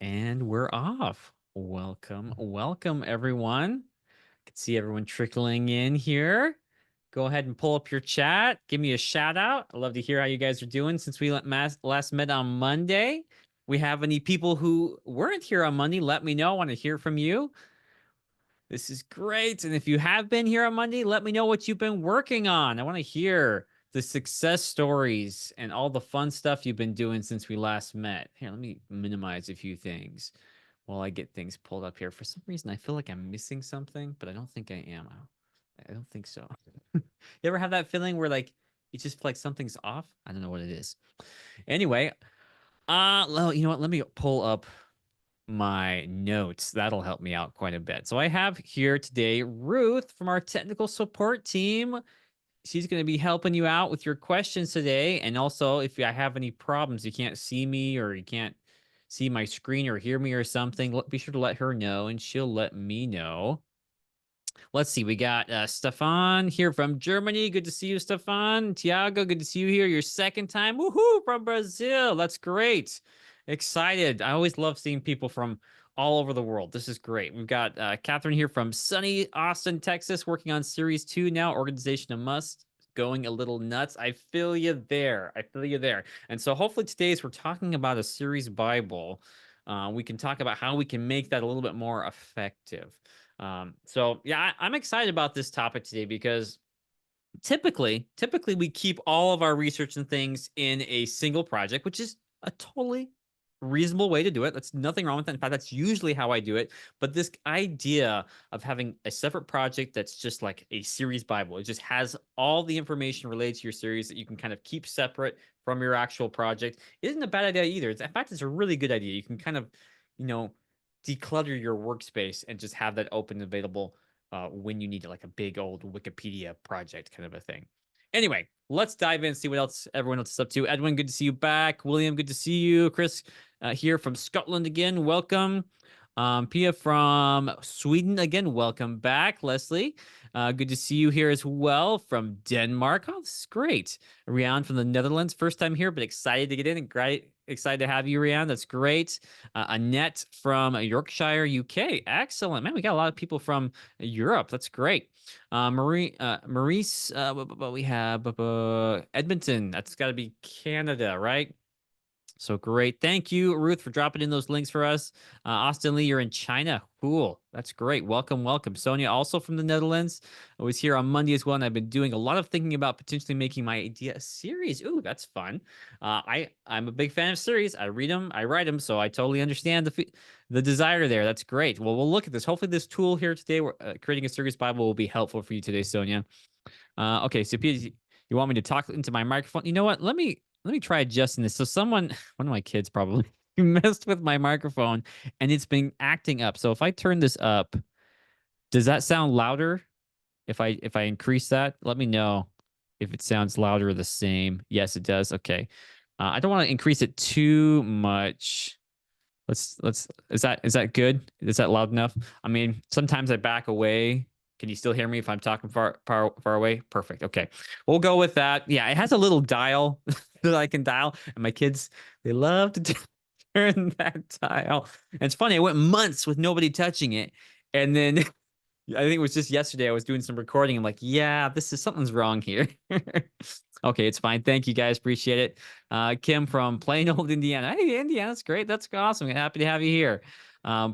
And we're off. Welcome, everyone. I can see everyone trickling in here. Go ahead and pull up your chat. Give me a shout out. I'd love to hear how you guys are doing since we last met on Monday. We have any people who weren't here on Monday? Let me know. I want to hear from you. This is great. And if you have been here on Monday, let me know what you've been working on. I want to hear the success stories and all the fun stuff you've been doing since we last met. Here, let me minimize a few things while I get things pulled up here. For some reason, I feel like I'm missing something, but I don't think I am. I don't think so. You ever have that feeling where like you just feel like something's off? I don't know what it is. Anyway, well, you know what? Let me pull up my notes. That'll help me out quite a bit. So I have here today Ruth from our technical support team. She's going to be helping you out with your questions today. And also, if I have any problems, you can't see me or you can't see my screen or hear me or something, be sure to let her know and she'll let me know. Let's see. We got Stefan here from Germany. Good to see you, Stefan. Tiago, good to see you here. Your second time. Woohoo! From Brazil. That's great. Excited. I always love seeing people from all over the world. This is great. We've got Catherine here from sunny Austin, Texas, working on series 2 now. Organization a must. Going a little nuts. I feel you there. I feel you there. And so hopefully today, as we're talking about a series Bible, we can talk about how we can make that a little bit more effective. So yeah, I'm excited about this topic today because typically we keep all of our research and things in a single project, which is a totally reasonable way to do it. That's nothing wrong with that. In fact, that's usually how I do it. But this idea of having a separate project that's just like a series Bible, it just has all the information related to your series that you can kind of keep separate from your actual project, isn't a bad idea either. In fact, it's a really good idea. You can kind of, you know, declutter your workspace and just have that open and available when you need it, like a big old Wikipedia project kind of a thing. Anyway, let's dive in and see what else everyone else is up to. Edwin, good to see you back. William, good to see you. Chris here from Scotland again. Welcome. Pia from Sweden again. Welcome back. Leslie, good to see you here as well from Denmark. Oh, this is great. Rian from the Netherlands. First time here, but excited to get in and great. Excited to have you, Rian. That's great. Annette from Yorkshire, UK. Excellent. Man, we got a lot of people from Europe. That's great. Maurice, we have Edmonton. That's got to be Canada, right? So great. Thank you, Ruth, for dropping in those links for us. Austin Lee, you're in China. Cool. That's great. Welcome. Sonia, also from the Netherlands. I was here on Monday as well, and I've been doing a lot of thinking about potentially making my idea a series. Ooh, that's fun. I'm a big fan of series. I read them, I write them, so I totally understand the desire there. That's great. Well, we'll look at this. Hopefully, this tool here today, creating a series Bible, will be helpful for you today, Sonia. Okay, so Peter, you want me to talk into my microphone? You know what? Let me try adjusting this. So one of my kids probably messed with my microphone and it's been acting up. So if I turn this up, does that sound louder? If I increase that, let me know if it sounds louder or the same. Yes, it does. Okay. I don't want to increase it too much. Let's is that good? Is that loud enough? I mean, sometimes I back away. Can you still hear me if I'm talking far away? Perfect. Okay. We'll go with that. Yeah, it has a little dial that I can dial, and my kids, they love to turn that dial. And it's funny, I went months with nobody touching it. And then I think it was just yesterday I was doing some recording. I'm like, yeah, something's wrong here. Okay, it's fine. Thank you guys. Appreciate it. Kim from plain old Indiana. Hey, Indiana, that's great. That's awesome. Happy to have you here.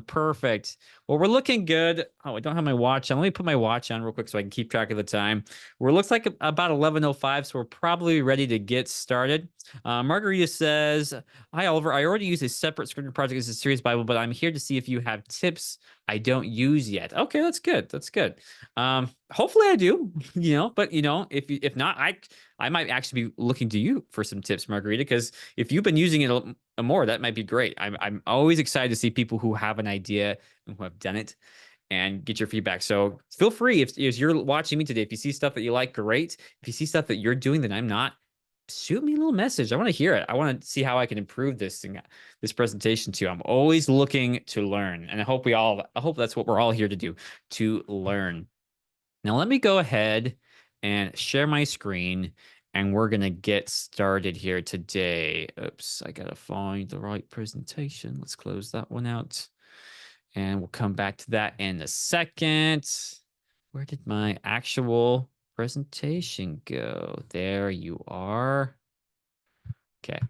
Perfect. Well, we're looking good. Oh, I don't have my watch on. Let me put my watch on real quick so I can keep track of the time. It looks like about 11:05, so we're probably ready to get started. Margarita says, "Hi, Oliver. I already use a separate Scrivener project as a series Bible, but I'm here to see if you have tips I don't use yet." Okay, that's good. That's good. Hopefully I do, but if not, I might actually be looking to you for some tips, Margarita, because if you've been using it more, that might be great. I'm always excited to see people who have an idea and who have done it and get your feedback. So feel free if you're watching me today, if you see stuff that you like, great. If you see stuff that you're doing that I'm not, shoot me a little message. I want to hear it. I want to see how I can improve this presentation too. I'm always looking to learn, and I hope that's what we're all here to do, to learn. Now let me go ahead and share my screen and we're gonna get started here today. Oops, I gotta find the right presentation. Let's close that one out, and we'll come back to that in a second. Where did my actual presentation go? There you are. Okay.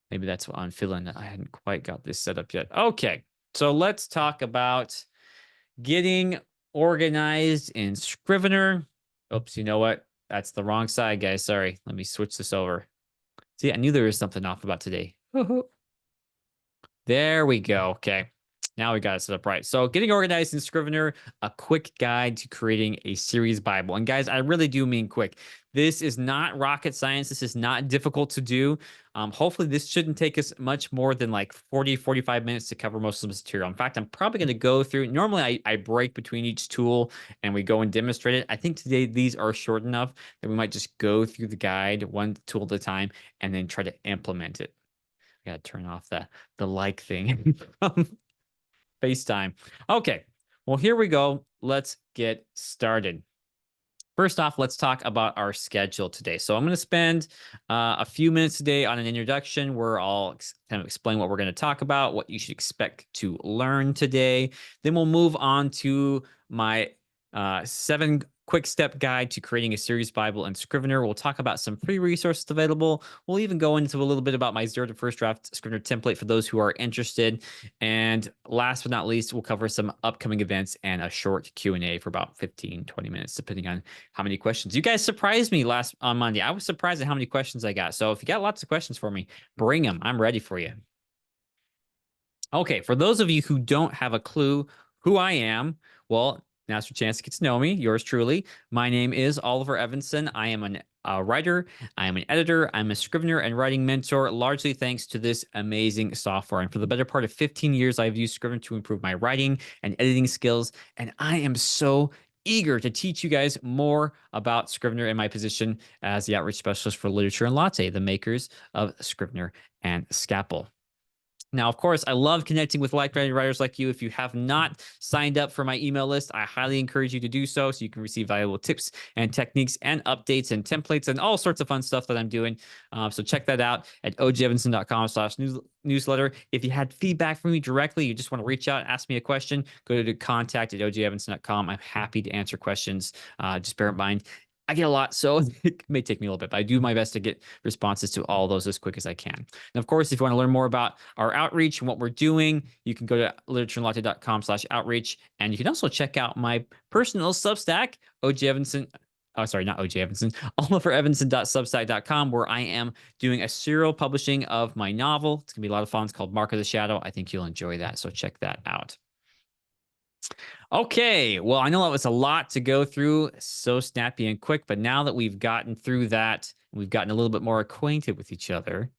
Maybe that's what I'm feeling. I hadn't quite got this set up yet. Okay. So let's talk about getting organized in Scrivener. Oops, you know what? That's the wrong side, guys. Sorry. Let me switch this over. See, I knew there was something off about today. There we go. Okay. Now we got it set up right. So getting organized in Scrivener, a quick guide to creating a series Bible. And guys, I really do mean quick. This is not rocket science. This is not difficult to do. Hopefully this shouldn't take us much more than like 40, 45 minutes to cover most of this material. In fact, I'm probably going to go through, normally I break between each tool and we go and demonstrate it. I think today these are short enough that we might just go through the guide one tool at a time and then try to implement it. I gotta turn off the like thing from FaceTime. Okay, well, here we go. Let's get started. First off, let's talk about our schedule today. So I'm going to spend a few minutes today on an introduction where I'll kind of explain what we're going to talk about, what you should expect to learn today. Then we'll move on to my 7 quick step guide to creating a series Bible in Scrivener. We'll talk about some free resources available. We'll even go into a little bit about my 0 to first draft Scrivener template for those who are interested. And last but not least, we'll cover some upcoming events and a short Q&A for about 15, 20 minutes, depending on how many questions. You guys surprised me on Monday. I was surprised at how many questions I got. So if you got lots of questions for me, bring them. I'm ready for you. Okay, for those of you who don't have a clue who I am, well, now's your chance to get to know me. Yours truly. My name is Oliver Evanson. I am a writer. I am an editor. I'm a Scrivener and writing mentor, largely thanks to this amazing software. And for the better part of 15 years, I've used Scrivener to improve my writing and editing skills. And I am so eager to teach you guys more about Scrivener in my position as the outreach specialist for Literature and Latte, the makers of Scrivener and Scalpel. Now, of course, I love connecting with like-minded writers like you. If you have not signed up for my email list, I highly encourage you to do so you can receive valuable tips and techniques and updates and templates and all sorts of fun stuff that I'm doing. So check that out at ogevanson.com/newsletter. If you had feedback from me directly, you just want to reach out, ask me a question, go to contact@ogevanson.com. I'm happy to answer questions. Just bear in mind, I get a lot, so it may take me a little bit, but I do my best to get responses to all those as quick as I can. And of course, if you want to learn more about our outreach and what we're doing, you can go to literatureandlatte.com/outreach. And you can also check out my personal Substack, OG Evanson. Oh, sorry, not OG Evanson, oliverevanson.substack.com, where I am doing a serial publishing of my novel. It's going to be a lot of fun. It's called Mark of the Shadow. I think you'll enjoy that, so check that out. Okay, well, I know that was a lot to go through, so snappy and quick, but now that we've gotten through that, we've gotten a little bit more acquainted with each other,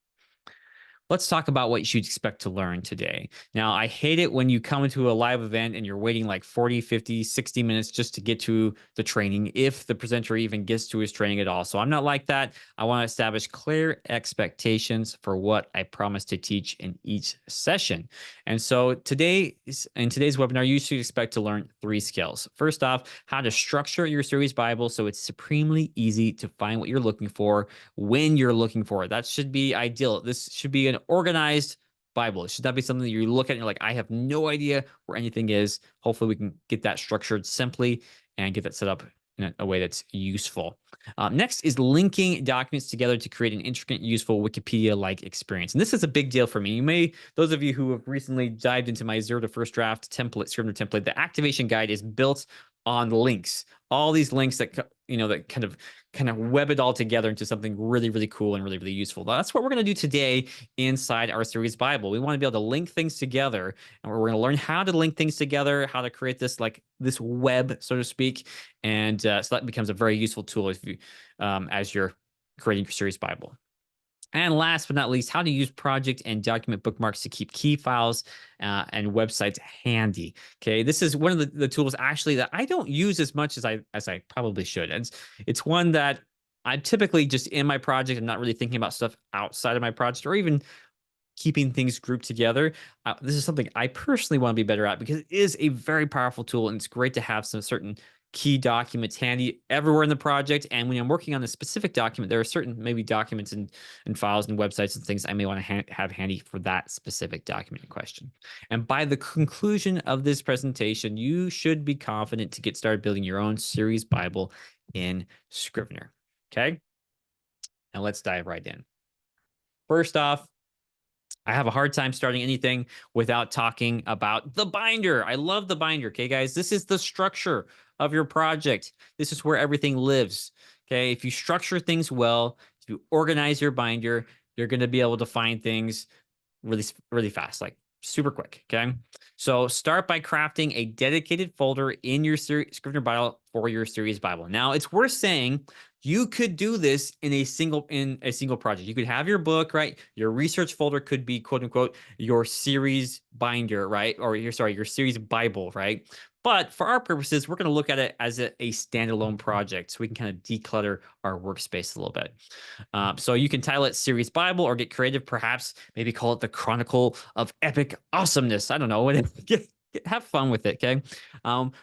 let's talk about what you should expect to learn today. Now, I hate it when you come into a live event and you're waiting like 40, 50, 60 minutes just to get to the training, if the presenter even gets to his training at all. So I'm not like that. I want to establish clear expectations for what I promise to teach in each session. And so in today's webinar, you should expect to learn 3 skills. First off, how to structure your series Bible so it's supremely easy to find what you're looking for when you're looking for it. That should be ideal. This should be an organized Bible. It should not be something that you look at and you're like, I have no idea where anything is. Hopefully we can get that structured simply and get that set up in a way that's useful. Next is linking documents together to create an intricate, useful Wikipedia-like experience. And this is a big deal for me. Those of you who have recently dived into my 0 to first draft template, Scrivener template, the activation guide is built on links. All these links that that kind of web it all together into something really, really cool and really, really useful. That's what we're going to do today inside our series Bible. We want to be able to link things together, and we're going to learn how to link things together, how to create this web, so to speak, and so that becomes a very useful tool if you as you're creating your series Bible. And last but not least, how to use project and document bookmarks to keep key files and websites handy. Okay, this is one of the tools actually that I don't use as much as I probably should. And it's one that I'm typically just in my project. I'm not really thinking about stuff outside of my project or even keeping things grouped together. This is something I personally want to be better at because it is a very powerful tool and it's great to have some certain key documents handy everywhere in the project. And when I'm working on a specific document, there are certain maybe documents and files and websites and things I may want to have handy for that specific document in question. And by the conclusion of this presentation, you should be confident to get started building your own series Bible in Scrivener. Okay. Now let's dive right in. First off, I have a hard time starting anything without talking about the binder. I love the binder. Okay, guys, this is the structure of your project. This is where everything lives. Okay, if you structure things well, if you organize your binder, you're going to be able to find things really fast, like super quick. Okay, so start by crafting a dedicated folder in your Scrivener Bible for your series Bible. Now, it's worth saying you could do this in a single project. You could have your book, right? Your research folder could be quote unquote your series binder, right? Or your series Bible, right? But for our purposes, we're going to look at it as a standalone project, so we can kind of declutter our workspace a little bit. So you can title it Series Bible or get creative, perhaps maybe call it the Chronicle of Epic Awesomeness. I don't know. Have fun with it, okay?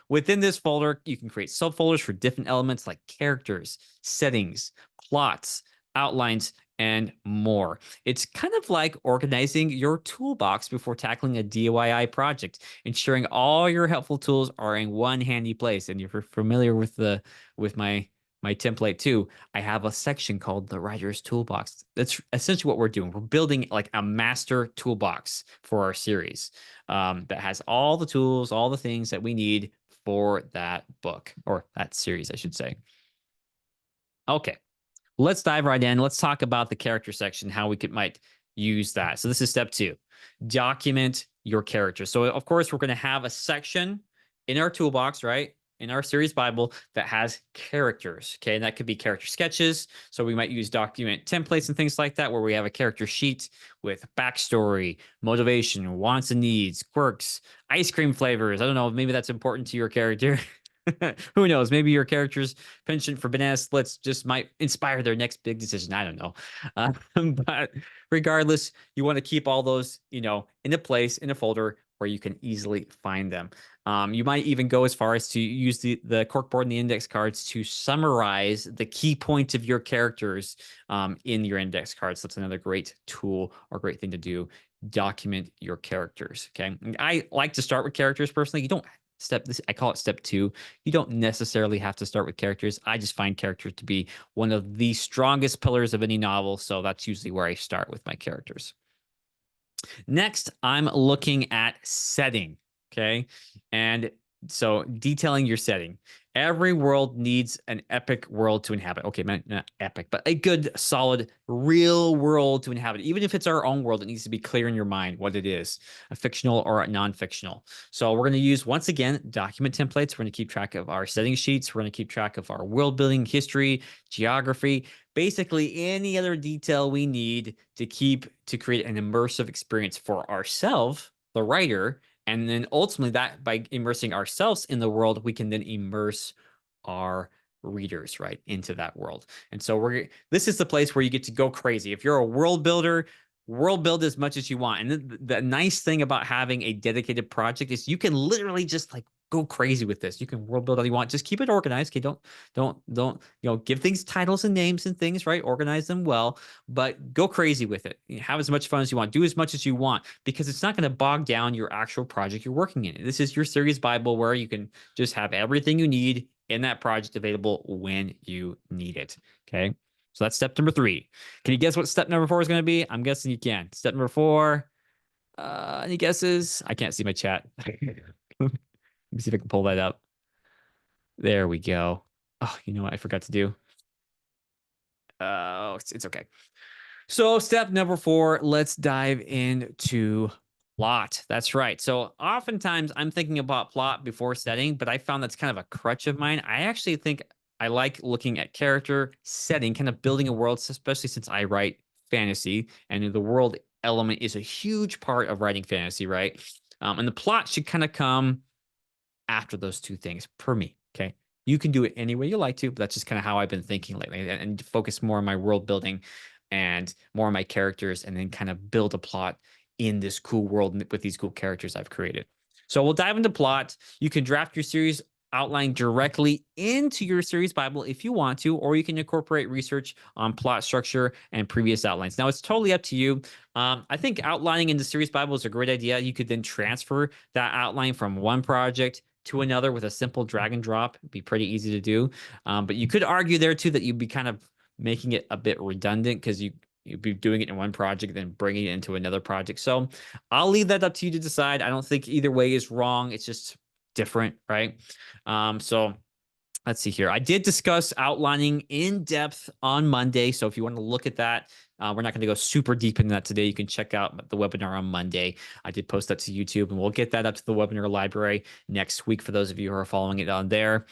Within this folder, you can create subfolders for different elements like characters, settings, plots, outlines, and more. It's kind of like organizing your toolbox before tackling a DIY project, ensuring all your helpful tools are in one handy place. And if you're familiar with my template too, I have a section called the Writer's Toolbox. That's essentially what we're doing. We're building like a master toolbox for our series that has all the tools, all the things that we need for that book, or that series, I should say. Okay, let's dive right in. Let's talk about the character section, how we might use that. So this is step 2. Document your character. So of course, we're going to have a section in our toolbox, right? In our series Bible that has characters. Okay, and that could be character sketches. So we might use document templates and things like that, where we have a character sheet with backstory, motivation, wants and needs, quirks, ice cream flavors. I don't know, maybe that's important to your character. Who knows? Maybe your character's penchant for bananas splits just might inspire their next big decision. I don't know. But regardless, you want to keep all those, in a place, in a folder where you can easily find them. You might even go as far as to use the corkboard and the index cards to summarize the key points of your characters in your index cards. That's another great tool or great thing to do. Document your characters. Okay. I like to start with characters personally. You don't I call it step 2. You don't necessarily have to start with characters. I just find characters to be one of the strongest pillars of any novel. So that's usually where I start with my characters. Next, I'm looking at setting. Okay. And so detailing your setting. Every world needs an epic world to inhabit. Okay, not epic, but a good, solid, real world to inhabit. Even if it's our own world, it needs to be clear in your mind what it is, a fictional or a non-fictional. So we're going to use, once again, document templates. We're going to keep track of our setting sheets. We're going to keep track of our world building, history, geography, basically any other detail we need to create an immersive experience for ourselves, the writer. And then ultimately that by immersing ourselves in the world, we can then immerse our readers right into that world. And so this is the place where you get to go crazy. If you're a world builder, world build as much as you want. And the nice thing about having a dedicated project is you can literally just like go crazy with this. You can world build all you want. Just keep it organized. Okay, don't give things titles and names and things, right? Organize them well, but go crazy with it. Have as much fun as you want. Do as much as you want, because it's not going to bog down your actual project you're working in. This is your series Bible where you can just have everything you need in that project available when you need it. Okay. So that's step number 3. Can you guess what step number 4 is going to be? I'm guessing you can. Step number 4. Any guesses? I can't see my chat. Let me see if I can pull that up. There we go. Oh, you know what I forgot to do? It's okay. So step number 4, let's dive into plot. That's right. So oftentimes I'm thinking about plot before setting, but I found that's kind of a crutch of mine. I actually think I like looking at character, setting, kind of building a world, especially since I write fantasy and the world element is a huge part of writing fantasy, right? And the plot should kind of come after those 2 things per me. Okay. You can do it any way you like to, but that's just kind of how I've been thinking lately, and focus more on my world building and more on my characters, and then kind of build a plot in this cool world with these cool characters I've created. So we'll dive into plot. You can draft your series outline directly into your series Bible if you want to, or you can incorporate research on plot structure and previous outlines. Now, it's totally up to you. I think outlining in the series Bible is a great idea. You could then transfer that outline from one project to another with a simple drag and drop. It'd be pretty easy to do. But you could argue there too that you'd be kind of making it a bit redundant because you'd be doing it in one project, then bringing it into another project. So I'll leave that up to you to decide. I don't think either way is wrong. It's just different, right? So let's see here. I did discuss outlining in depth on Monday. So if you want to look at that, we're not going to go super deep into that today. You can check out the webinar on Monday. I did post that to YouTube, and we'll get that up to the webinar library next week for those of you who are following it on there.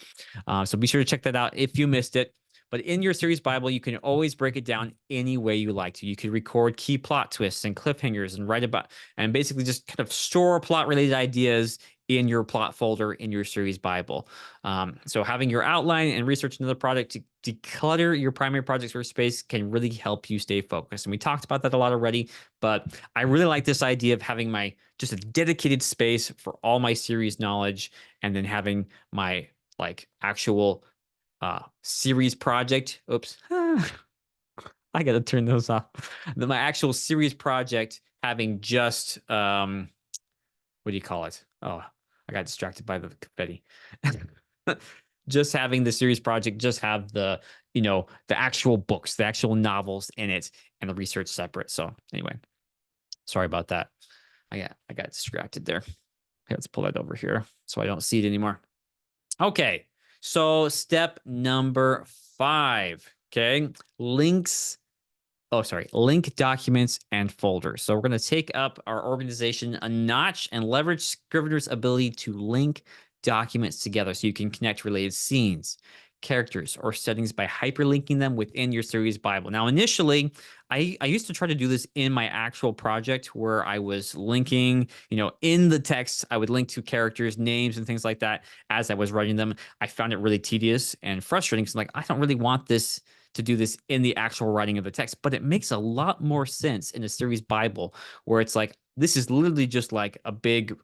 So be sure to check that out if you missed it. But in your series Bible, you can always break it down any way you like to. You could record key plot twists and cliffhangers and write about, and basically just kind of store plot related ideas in your plot folder in your series Bible. So having your outline and research another project to declutter your primary projects workspace can really help you stay focused. And we talked about that a lot already, but I really like this idea of having just a dedicated space for all my series knowledge, and then having my actual series project. Oops. I got to turn those off. My actual series project having just, what do you call it? Oh, I got distracted by the confetti. Just having the series project, just have the actual books, the actual novels in it, and the research separate. So anyway, sorry about that. I got distracted there. Okay, let's pull that over here so I don't see it anymore. Okay. So step number 5, okay, link documents and folders. So we're going to take up our organization a notch and leverage Scrivener's ability to link documents together so you can connect related scenes, characters, or settings by hyperlinking them within your series Bible. Now, initially, I used to try to do this in my actual project where I was linking, in the text, I would link to characters, names, and things like that as I was writing them. I found it really tedious and frustrating because I'm like, I don't really want this to do this in the actual writing of the text, but it makes a lot more sense in a series Bible where it's like, this is literally just like a big,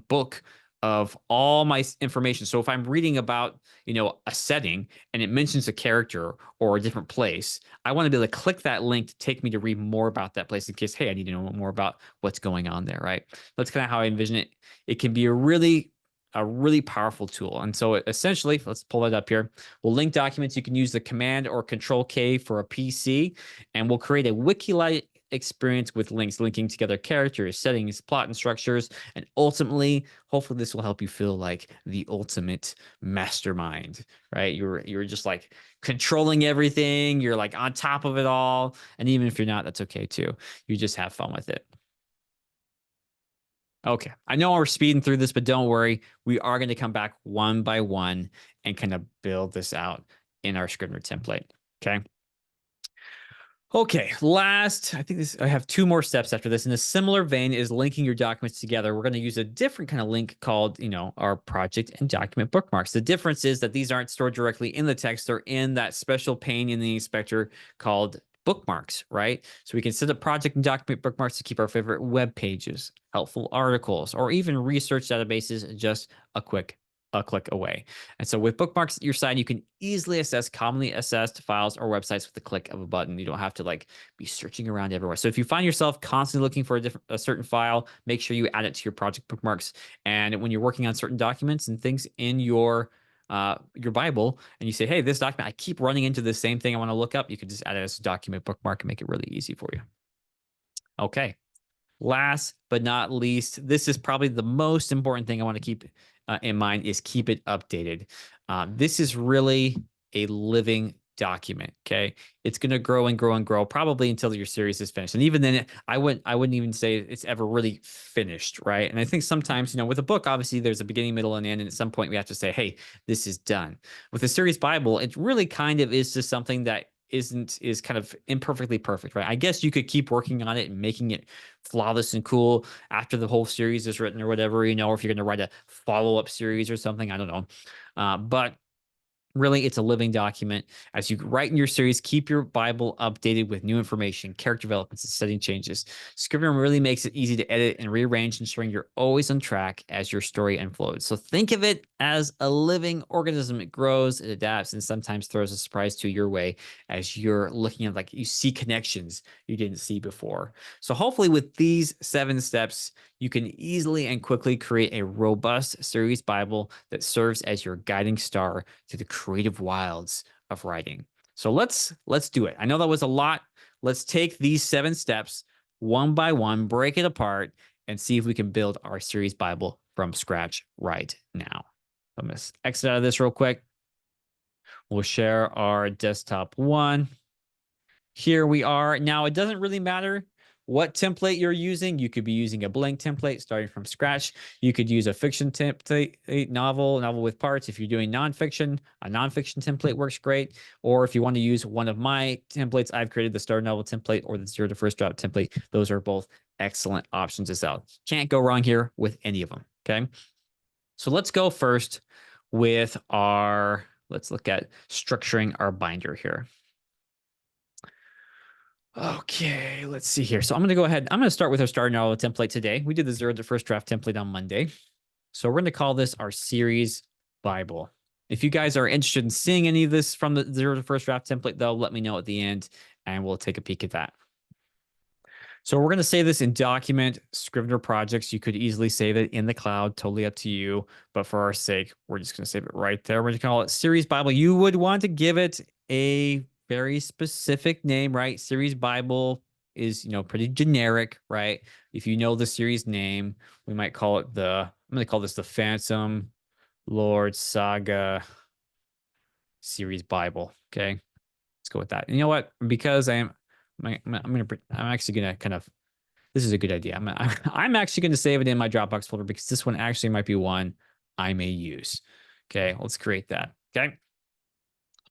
book of all my information. So if I'm reading about, a setting and it mentions a character or a different place, I want to be able to click that link to take me to read more about that place in case, hey, I need to know more about what's going on there, right? That's kind of how I envision it. It can be a really powerful tool. And so essentially, let's pull it up here. We'll link documents. You can use the Command or Control K for a PC, and we'll create a wiki-like experience with links linking together characters, settings, plot, and structures. And ultimately, hopefully this will help you feel like the ultimate mastermind, right? You're just like controlling everything. You're like on top of it all. And even if you're not, that's okay too. You just have fun with it. Okay, I know we're speeding through this, but don't worry. We are going to come back one by one and kind of build this out in our Scrivener template. Okay. Okay, I have 2 more steps after this. In a similar vein is linking your documents together. We're going to use a different kind of link called, our project and document bookmarks. The difference is that these aren't stored directly in the text. They're in that special pane in the inspector called bookmarks, right? So we can set up project and document bookmarks to keep our favorite web pages, helpful articles, or even research databases just a click away. And so with bookmarks at your side, you can easily access commonly accessed files or websites with the click of a button. You don't have to be searching around everywhere. So if you find yourself constantly looking for a certain file, make sure you add it to your project bookmarks. And when you're working on certain documents and things in your Bible, and you say, hey, this document, I keep running into the same thing I want to look up, you can just add it as a document bookmark and make it really easy for you. Okay. Last but not least, this is probably the most important thing I want to keep in mind is keep it updated. This is really a living document. Okay, it's going to grow and grow and grow probably until your series is finished. And even then, I wouldn't even say it's ever really finished, right? And I think sometimes, with a book, obviously there's a beginning, middle, and end, and at some point we have to say, hey, this is done. With the series Bible, it really kind of is just something that is kind of imperfectly perfect, right? I guess you could keep working on it and making it flawless and cool after the whole series is written or whatever, or if you're going to write a follow-up series or something, I don't know. But Really, it's a living document. As you write in your series, keep your Bible updated with new information, character developments, and setting changes. Scrivener really makes it easy to edit and rearrange, ensuring you're always on track as your story unfolds. So think of it as a living organism. It grows, it adapts, and sometimes throws a surprise to your way as you're looking at, like, you see connections you didn't see before. So hopefully with these 7 steps, you can easily and quickly create a robust series Bible that serves as your guiding star to the creative wilds of writing. So let's do it. I know that was a lot. Let's take these 7 steps one by one, break it apart, and see if we can build our series Bible from scratch right now. I'm going to exit out of this real quick. We'll share our desktop one. Here we are. Now, it doesn't really matter what template you're using. You could be using a blank template starting from scratch. You could use a fiction template, a novel with parts. If you're doing nonfiction, a nonfiction template works great. Or if you want to use one of my templates, I've created the Start Novel template or the Zero to First Draft template. Those are both excellent options as well. Can't go wrong here with any of them. Okay. So let's go first with let's look at structuring our binder here. Okay, let's see here. So I'm going to go ahead. I'm going to start with our Start Novel template today. We did the Zero to First Draft template on Monday. So we're going to call this our series Bible. If you guys are interested in seeing any of this from the Zero to First Draft template, though, let me know at the end and we'll take a peek at that. So we're going to save this in document Scrivener projects. You could easily save it in the cloud, totally up to you. But for our sake, we're just going to save it right there. We're going to call it Series Bible. You would want to give it a very specific name, right? Series Bible is, pretty generic, right? If you know the series name, we might call it I'm going to call this the Phantom Lord Saga Series Bible. Okay. Let's go with that. And you know what? Because I'm actually going to this is a good idea. I'm actually going to save it in my Dropbox folder because this one actually might be one I may use. Okay, let's create that. Okay,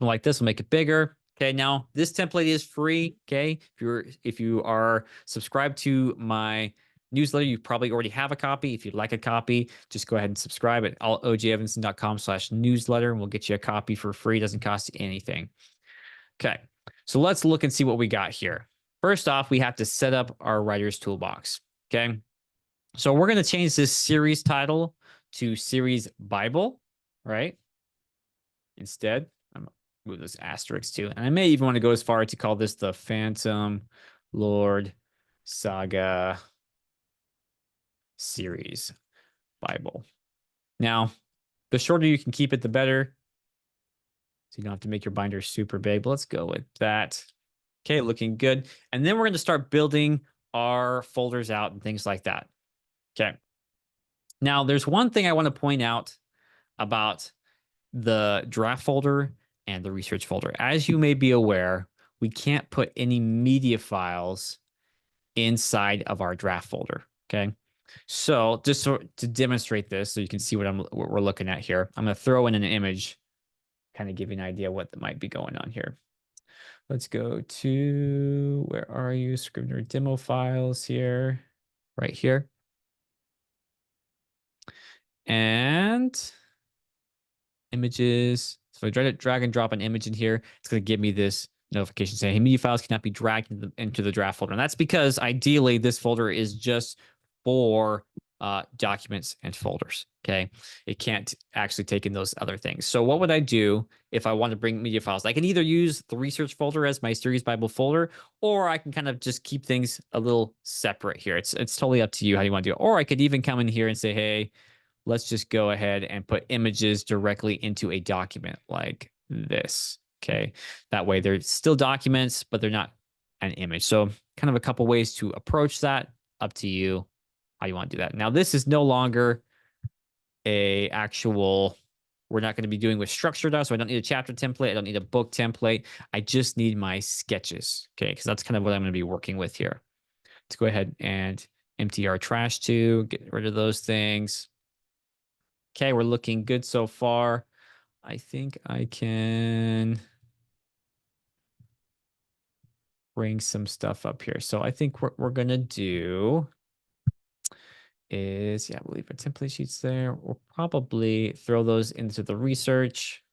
like this, we'll make it bigger. Okay, now this template is free. Okay, if you are subscribed to my newsletter, you probably already have a copy. If you'd like a copy, just go ahead and subscribe at ojevanson.com/newsletter, and we'll get you a copy for free. It doesn't cost you anything. Okay, so let's look and see what we got here. First off, we have to set up our writer's toolbox. Okay, so we're going to change this series title to Series Bible, right? Instead, I'm going to move this asterisk too. And I may even want to go as far to call this the Phantom Lord Saga Series Bible. Now, the shorter you can keep it, the better. So you don't have to make your binder super big, but let's go with that. Okay, looking good. And then we're going to start building our folders out and things like that. Okay. Now, there's one thing I want to point out about the draft folder and the research folder. As you may be aware, we can't put any media files inside of our draft folder. Okay. So just to demonstrate this, so you can see what we're looking at here, I'm going to throw in an image, kind of give you an idea what might be going on here. Let's go to, where are you? Scrivener demo files here, right here. And images. So I try to drag and drop an image in here. It's going to give me this notification saying, hey, media files cannot be dragged into the draft folder. And that's because ideally this folder is just for documents and folders. Okay. It can't actually take in those other things. So what would I do if I want to bring media files? I can either use the research folder as my series Bible folder, or I can kind of just keep things a little separate here. It's totally up to you how you want to do it. Or I could even come in here and say, hey, let's just go ahead and put images directly into a document like this. Okay. That way they're still documents, but they're not an image. So kind of a couple ways to approach that. Up to you how you want to do that. Now, this is no longer a actual, we're not going to be doing with structure now. So I don't need a chapter template. I don't need a book template. I just need my sketches. Okay. Because that's kind of what I'm going to be working with here. Let's go ahead and empty our trash too. Get rid of those things. Okay, we're looking good so far. I think I can bring some stuff up here. So I think what we're going to do is, yeah, I believe our template sheets there. We'll probably throw those into the research.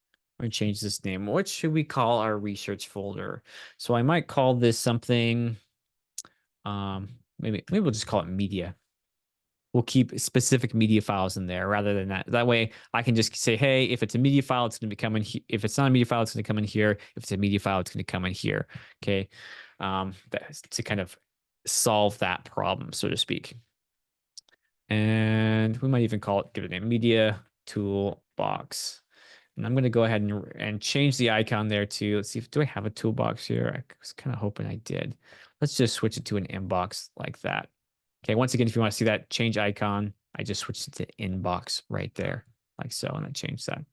We're gonna change this name. What should we call our research folder? So I might call this something. Maybe we'll just call it media. We'll keep specific media files in there rather than that. That way I can just say, hey, if it's a media file, it's going to be coming here. If it's not a media file, it's going to come in here. If it's a media file, it's going to come in here. Okay. To kind of solve that problem, so to speak. And we might even call it, give it a media toolbox. And I'm going to go ahead and change the icon there to, let's see, do I have a toolbox here? I was kind of hoping I did. Let's just switch it to an inbox like that. Okay, once again, if you want to see that change icon, I just switched it to inbox right there, like so, and I changed that.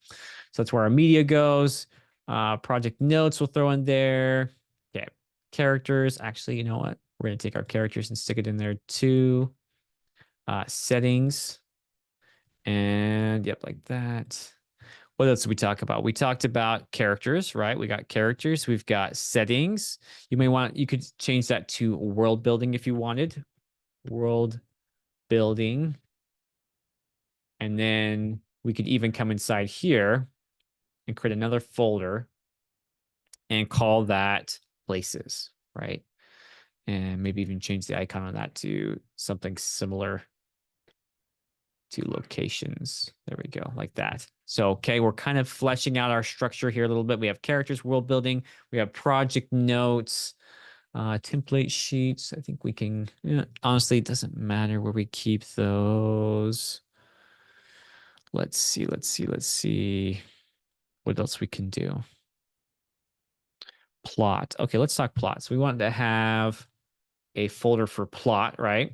So that's where our media goes. Project notes we'll throw in there. Okay, characters. Actually, you know what? We're going to take our characters and stick it in there too. Settings. And yep, like that. What else did we talk about? We talked about characters, right? We got characters. We've got settings. You could change that to world building if you wanted. World building. And then we could even come inside here and create another folder and call that places, right? And maybe even change the icon on that to something similar to locations. There we go, like that. So, okay, we're kind of fleshing out our structure here a little bit. We have characters, world building, we have project notes, template sheets. I think we can, honestly, it doesn't matter where we keep those. Let's see. What else we can do? Plot. Okay, let's talk plot. So we want to have a folder for plot, right?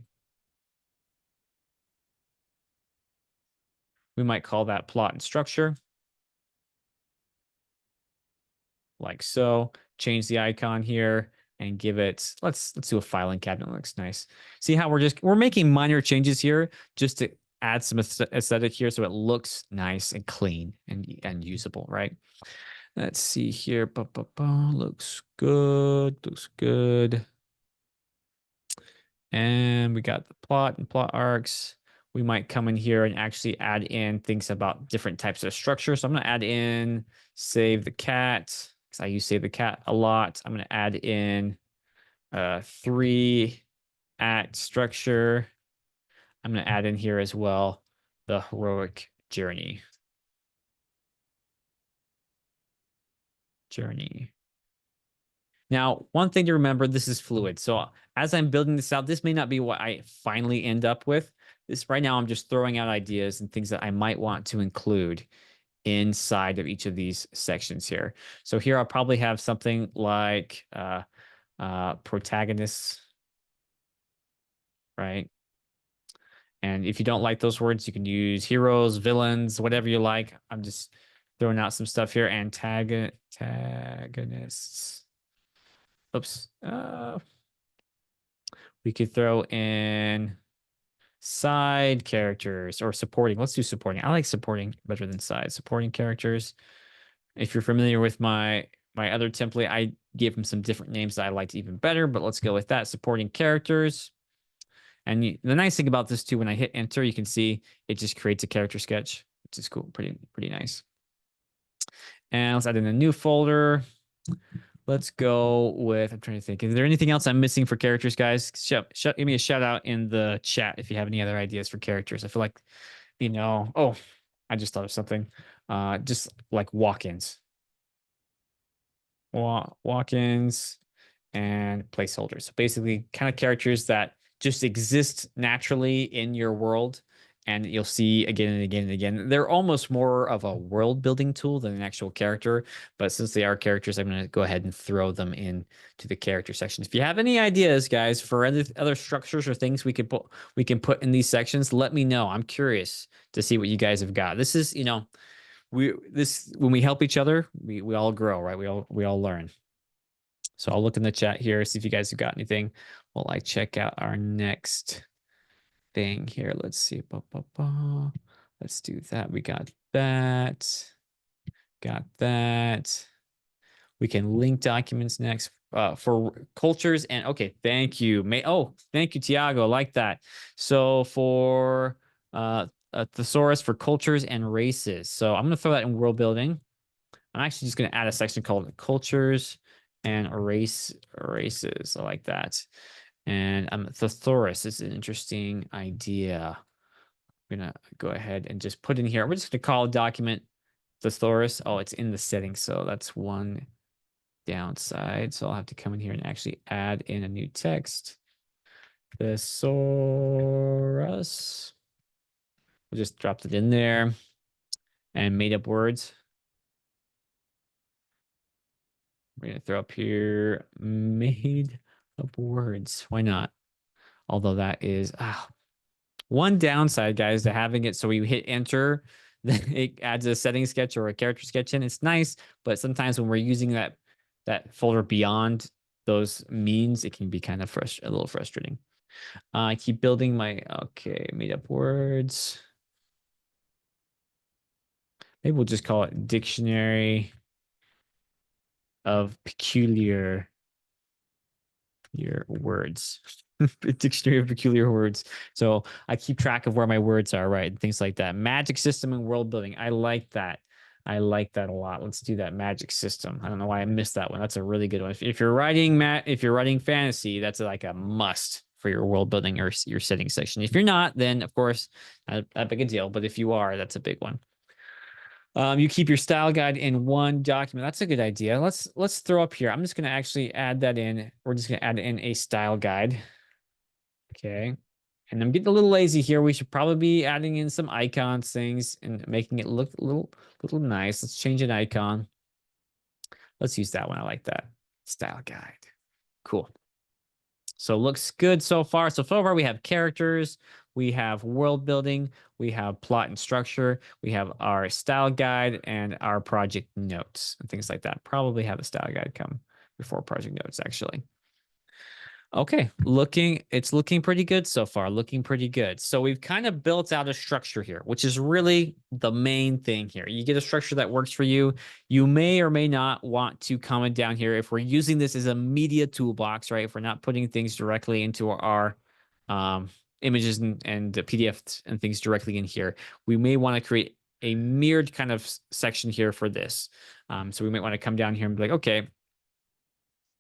We might call that plot and structure. Like so. Change the icon here and give it, let's do a filing cabinet. Looks nice. See how we're making minor changes here just to add some aesthetic here so it looks nice and clean and usable, right? Let's see here. Looks good. Looks good. And we got the plot and plot arcs. We might come in here and actually add in things about different types of structure. So I'm going to add in save the cat because I use save the cat a lot. I'm going to add in 3-act structure. I'm going to add in here as well the heroic journey. Now, one thing to remember, this is fluid. So as I'm building this out, this may not be what I finally end up with. This right now, I'm just throwing out ideas and things that I might want to include inside of each of these sections here. So here I'll probably have something like protagonists, right? And if you don't like those words, you can use heroes, villains, whatever you like. I'm just throwing out some stuff here. Antagonists. Oops. We could throw in side characters or supporting. Let's do supporting. I like supporting better than side. Supporting characters. If you're familiar with my other template, I gave them some different names that I liked even better, but let's go with that. Supporting characters. And the nice thing about this too, when I hit enter, you can see it just creates a character sketch, which is cool. Pretty nice. And let's add in a new folder. Let's go with, I'm trying to think, is there anything else I'm missing for characters, guys? Give me a shout out in the chat if you have any other ideas for characters. I feel like, oh, I just thought of something. Just like walk-ins. Walk-ins and placeholders. So basically kind of characters that just exist naturally in your world and you'll see again and again and again. They're almost more of a world building tool than an actual character, but since they are characters, I'm going to go ahead and throw them in to the character section. If you have any ideas, guys, for other structures or things we can put in these sections, let me know. I'm curious to see what you guys have got. This is, when we help each other, we all grow, right? We all learn. So I'll look in the chat here, see if you guys have got anything while I check out our next thing here. Let's see. Let's do that. We got that. Got that. We can link documents next for cultures and okay. Thank you. Thank you, Tiago. I like that. So for a thesaurus for cultures and races. So I'm going to throw that in world building. I'm actually just going to add a section called cultures and erases. I like that. And thesaurus is an interesting idea. I'm going to go ahead and just put in here. We're just going to call a document thesaurus. Oh, it's in the settings. So that's one downside. So I'll have to come in here and actually add in a new text. Thesaurus. We'll just dropped it in there and made up words. We're going to throw up here made up words. Why not? Although that is one downside, guys, to having it so we hit enter, then it adds a setting sketch or a character sketch in. It's nice, but sometimes when we're using that folder beyond those means, it can be kind of a little frustrating. I keep building my made up words. Maybe we'll just call it dictionary of peculiar your words. Dictionary of peculiar words. So I keep track of where my words are, right? And things like that. Magic system and world building. I like that. I like that a lot. Let's do that magic system. I don't know why I missed that one. That's a really good one. If you're writing fantasy, that's like a must for your world building or your setting section. If you're not, then of course, not that big a deal. But if you are, that's a big one. You keep your style guide in one document. That's a good idea. Let's throw up here. I'm just going to actually add that in. We're just going to add in a style guide. Okay. And I'm getting a little lazy here. We should probably be adding in some icons, things, and making it look a little nice. Let's change an icon. Let's use that one. I like that. Style guide. Cool. So looks good so far. So far we have characters, we have world building, we have plot and structure, we have our style guide and our project notes and things like that. Probably have a style guide come before project notes, actually. Okay, it's looking pretty good so far, looking pretty good. So we've kind of built out a structure here, which is really the main thing here. You get a structure that works for you. You may or may not want to comment down here if we're using this as a media toolbox, right? If we're not putting things directly into our images and the PDFs and things directly in here, we may want to create a mirrored kind of section here for this. So we might want to come down here and be like, okay,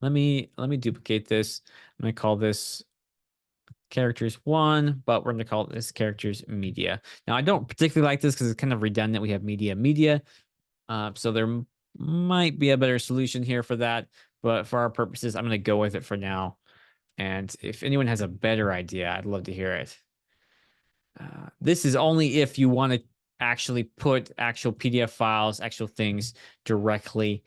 let me duplicate this. I'm going to call this characters 1, but we're going to call this characters media. Now, I don't particularly like this because it's kind of redundant. We have media. So there might be a better solution here for that. But for our purposes, I'm going to go with it for now. And if anyone has a better idea, I'd love to hear it. This is only if you want to actually put actual PDF files, actual things directly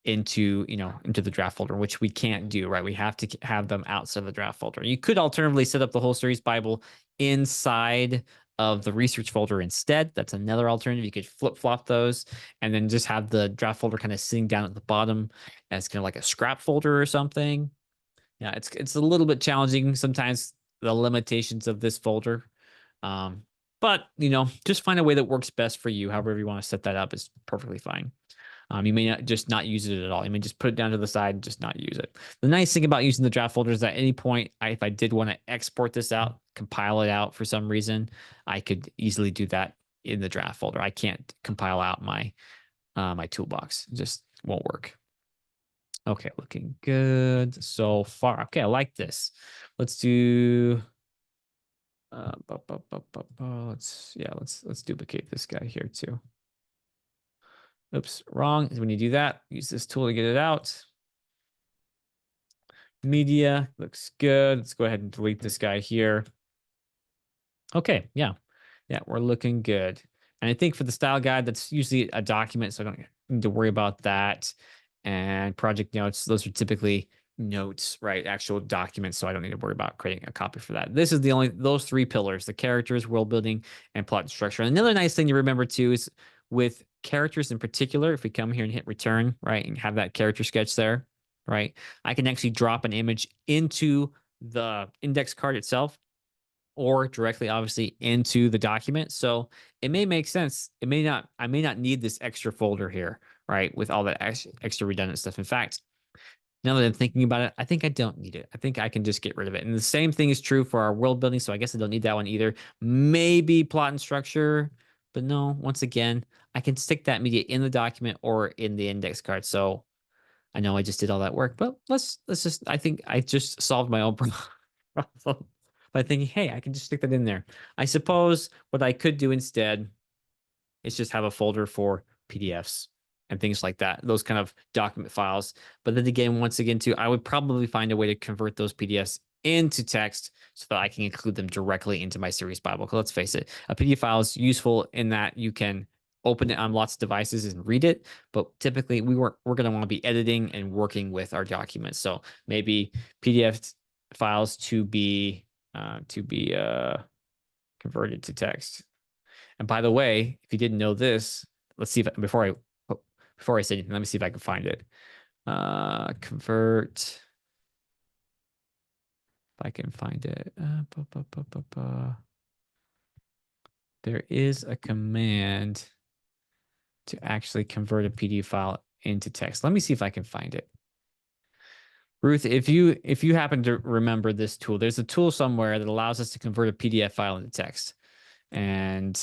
into the draft folder, which we can't do, right? We have to have them outside the draft folder. You could alternatively set up the whole series Bible inside of the research folder instead. That's another alternative. You could flip-flop those and then just have the draft folder kind of sitting down at the bottom as kind of like a scrap folder or something. Yeah, it's a little bit challenging sometimes, the limitations of this folder. But just find a way that works best for you. However you want to set that up is perfectly fine. You may not use it at all. You may just put it down to the side and just not use it. The nice thing about using the draft folder is that at any point, if I did want to export this out, compile it out for some reason, I could easily do that in the draft folder. I can't compile out my toolbox. It just won't work. Okay, looking good so far. Okay, I like this. Let's do let's duplicate this guy here too. Oops, wrong. When you do that, use this tool to get it out. Media looks good. Let's go ahead and delete this guy here. Okay, yeah, we're looking good. And I think for the style guide, that's usually a document, so I don't need to worry about that. And project notes, those are typically notes, right? Actual documents, so I don't need to worry about creating a copy for that. This is those 3 pillars: the characters, world building, and plot and structure. And another nice thing to remember too is with characters in particular, if we come here and hit return, right, and have that character sketch there, right, I can actually drop an image into the index card itself or directly, obviously, into the document. So it may make sense. I may not need this extra folder here, right, with all that extra redundant stuff. In fact, now that I'm thinking about it, I think I don't need it. I think I can just get rid of it. And the same thing is true for our world building. So I guess I don't need that one either. Maybe plot and structure, But no, once again, I can stick that media in the document or in the index card. So I know I just did all that work, but let's just I think I just solved my own problem by thinking, hey, I can just stick that in there. I suppose what I could do instead is just have a folder for PDFs and things like that, those kind of document files. But then again, once again, too, I would probably find a way to convert those PDFs into text so that I can include them directly into my series Bible. Because let's face it, a PDF file is useful in that you can open it on lots of devices and read it. But typically, we're going to want to be editing and working with our documents. So maybe PDF files to be converted to text. And by the way, if you didn't know this, let's see if before I say anything, let me see if I can find it. Convert. If I can find it. There is a command to actually convert a PDF file into text. Let me see if I can find it. Ruth, if you happen to remember this tool, there's a tool somewhere that allows us to convert a PDF file into text. And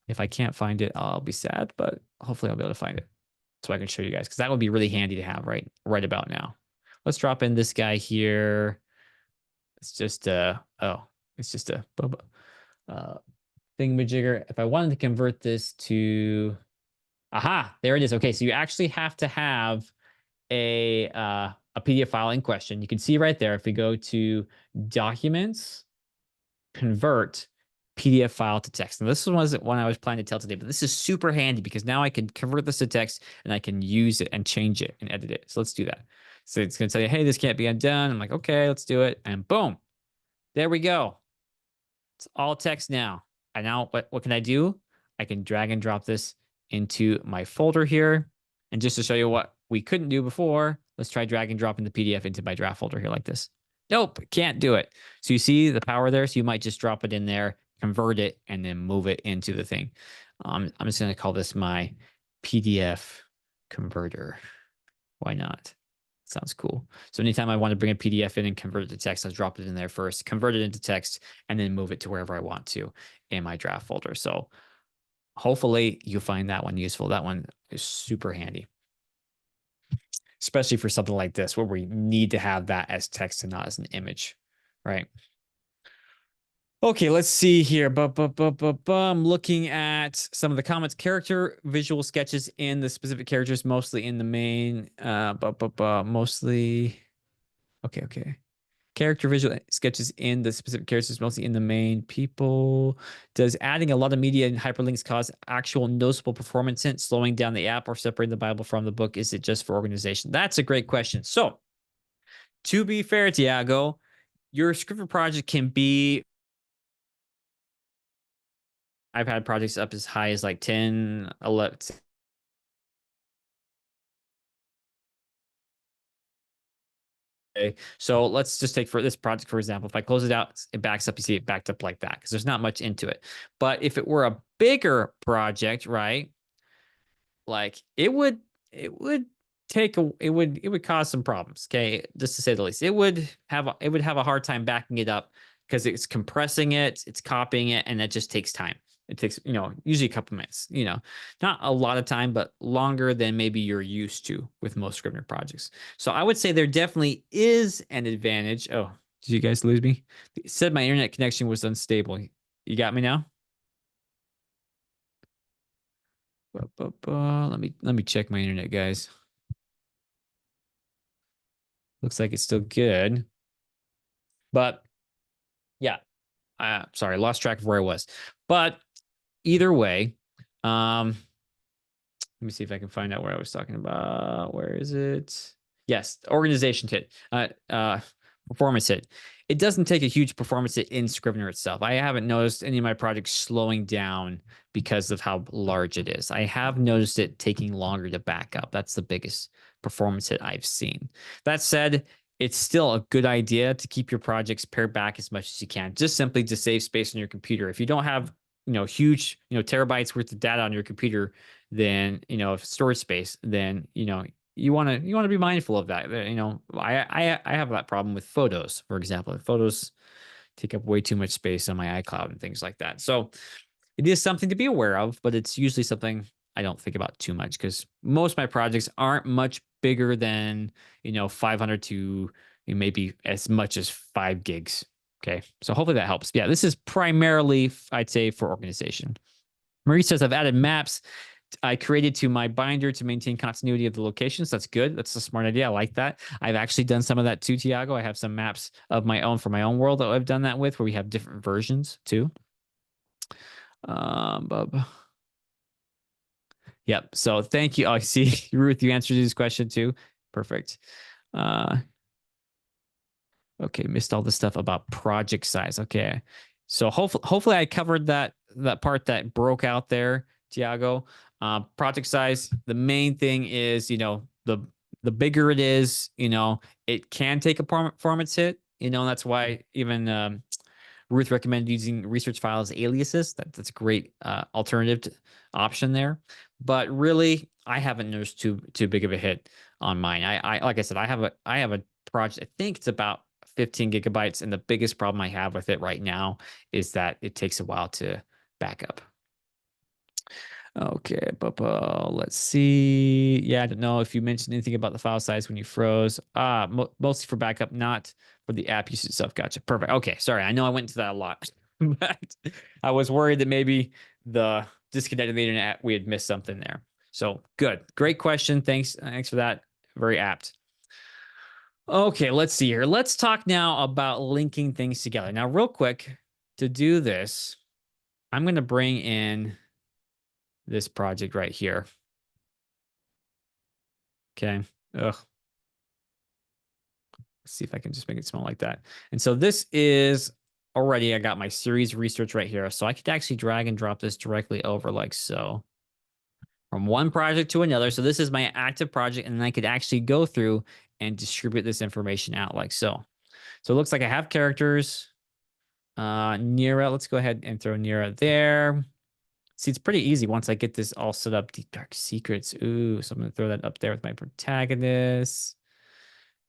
if I can't find it, I'll be sad, but hopefully I'll be able to find it so I can show you guys, because that would be really handy to have right about now. Let's drop in this guy here. It's just it's just a thingamajigger. If I wanted to convert this to, aha, there it is. Okay, so you actually have to have a PDF file in question. You can see right there, if we go to Documents, Convert PDF file to text. And this wasn't one I was planning to tell today, but this is super handy because now I can convert this to text and I can use it and change it and edit it. So let's do that. So it's going to tell you, hey, this can't be undone. I'm like, okay, let's do it. And boom, there we go. It's all text now. And now what can I do? I can drag and drop this into my folder here. And just to show you what we couldn't do before, let's try drag and dropping the PDF into my draft folder here like this. Nope, can't do it. So you see the power there? So you might just drop it in there, convert it, and then move it into the thing. I'm just going to call this my PDF converter. Why not? Sounds cool. So anytime I want to bring a PDF in and convert it to text, I'll drop it in there first, convert it into text, and then move it to wherever I want to in my draft folder. So hopefully you find that one useful. That one is super handy, especially for something like this where we need to have that as text and not as an image, right? Okay, let's see here. I'm looking at some of the comments. Character visual sketches in the specific characters, mostly in the main. Mostly. Okay. Character visual sketches in the specific characters, mostly in the main people. Does adding a lot of media and hyperlinks cause actual noticeable performance hint, slowing down the app or separating the Bible from the book? Is it just for organization? That's a great question. So, to be fair, Tiago, your Scrivener project can be, I've had projects up as high as like 10, 11. Okay. So let's just take for this project, for example, if I close it out, it backs up, you see it backed up like that because there's not much into it. But if it were a bigger project, right, like it would it would cause some problems, okay, just to say the least. It would have a hard time backing it up because it's compressing it, it's copying it, and that just takes time. It takes, usually a couple minutes, not a lot of time, but longer than maybe you're used to with most Scrivener projects. So I would say there definitely is an advantage. Oh, did you guys lose me? It said my internet connection was unstable. You got me now? Let me check my internet, guys. Looks like it's still good. But yeah, sorry, lost track of where I was. But either way, let me see if I can find out where I was talking about. Where is it? Yes, organization hit. Performance hit. It doesn't take a huge performance hit in Scrivener itself. I haven't noticed any of my projects slowing down because of how large it is. I have noticed it taking longer to back up. That's the biggest performance hit I've seen. That said, it's still a good idea to keep your projects pared back as much as you can, just simply to save space on your computer. If you don't have, huge, terabytes worth of data on your computer, then, if storage space, then, you want to be mindful of that. I have that problem with photos, for example. Photos take up way too much space on my iCloud and things like that. So It is something to be aware of, but it's usually something I don't think about too much because most of my projects aren't much bigger than, 500 to maybe as much as 5 gigs. Okay. So hopefully that helps. Yeah, this is primarily, I'd say, for organization. Marie says, I've added maps I created to my binder to maintain continuity of the locations. That's good. That's a smart idea. I like that. I've actually done some of that too, Tiago. I have some maps of my own for my own world that I've done that with, where we have different versions too. Bub. Yep. So thank you. Oh, I see, Ruth, you answered this question too. Perfect. Uh, okay, missed all the stuff about project size. Okay. So hopefully I covered that part that broke out there, Tiago. Project size, the main thing is, the bigger it is, it can take a performance hit, and that's why even Ruth recommended using research files aliases. That's a great option there. But really, I haven't noticed too big of a hit on mine. I like I said, I have a project. I think it's about 15 gigabytes, and the biggest problem I have with it right now is that it takes a while to back up. Okay, but let's see. Yeah, I don't know if you mentioned anything about the file size when you froze. Mostly for backup, not for the app usage itself. Gotcha. Perfect. Okay, sorry. I know I went into that a lot, but I was worried that maybe the disconnected the internet, we had missed something there. So good. Great question. Thanks for that. Very apt. Okay, let's see here. Let's talk now about linking things together. Now, real quick, to do this, I'm going to bring in this project right here. Okay. Ugh. Let's see if I can just make it small like that. And so this is already, I got my series research right here. So I could actually drag and drop this directly over like so from one project to another. So this is my active project, and then I could actually go through and distribute this information out like so. So it looks like I have characters. Nira, let's go ahead and throw Nira there. See, it's pretty easy once I get this all set up. Deep Dark Secrets. Ooh, so I'm going to throw that up there with my protagonists.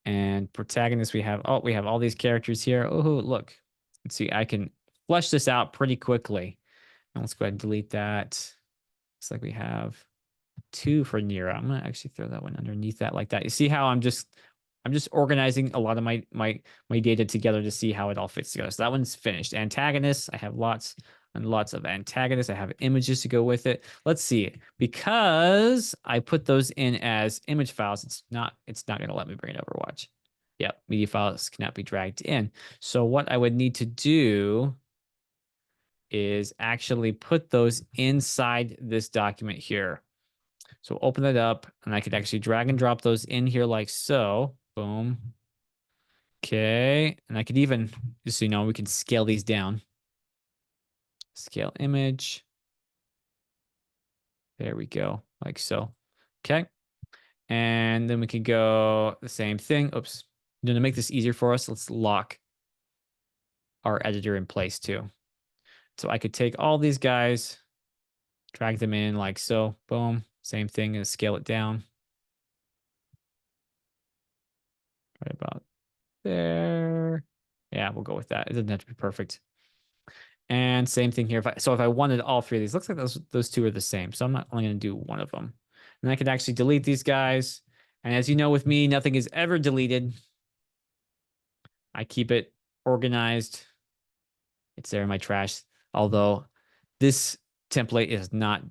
And protagonists, we have all these characters here. Oh, look. Let's see, I can flesh this out pretty quickly. And let's go ahead and delete that. Looks like we have 2 for Nira. I'm gonna actually throw that one underneath that like that. You see how I'm just organizing a lot of my data together to see how it all fits together. So that one's finished. Antagonists, I have lots and lots of antagonists. I have images to go with it. Let's see. Because I put those in as image files, it's not going to let me bring it over. Watch. Yep, media files cannot be dragged in. So what I would need to do is actually put those inside this document here. So open it up, and I could actually drag and drop those in here like so. Boom. Okay. And I could even, just so you know, we can scale these down. Scale image. There we go, like so. Okay. And then we can go the same thing. Oops. Then to make this easier for us, let's lock our editor in place too. So I could take all these guys, drag them in like so. Boom. Same thing, and scale it down. Right about there. Yeah, we'll go with that. It doesn't have to be perfect. And same thing here. If I wanted all 3 of these, looks like those 2 are the same. So I'm not only going to do one of them. And I could actually delete these guys. And as you know, with me, nothing is ever deleted. I keep it organized. It's there in my trash. Although this template is not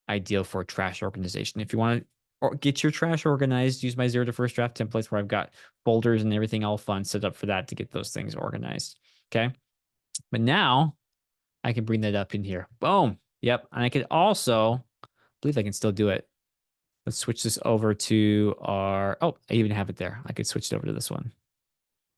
ideal for trash organization. If you want to get your trash organized, use my 0 to first draft templates where I've got folders and everything all fun set up for that to get those things organized. Okay. But now I can bring that up in here. Boom. Yep. And I could also, I believe I can still do it. Let's switch this over to our, oh, I even have it there. I could switch it over to this one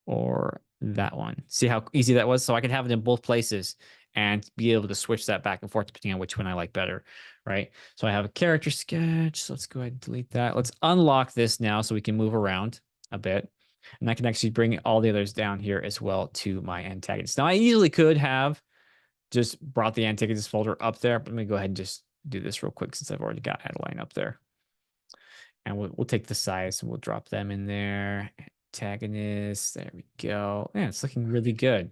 or that one. See how easy that was? So I can have it in both places and be able to switch that back and forth depending on which one I like better, right? So I have a character sketch. So let's go ahead and delete that. Let's unlock this now so we can move around a bit. And I can actually bring all the others down here as well to my antagonist. Now I easily could have just brought the antagonist folder up there, but let me go ahead and just do this real quick since I've already got Adeline up there. And we'll take the size and we'll drop them in there. Antagonist, there we go. Yeah, it's looking really good.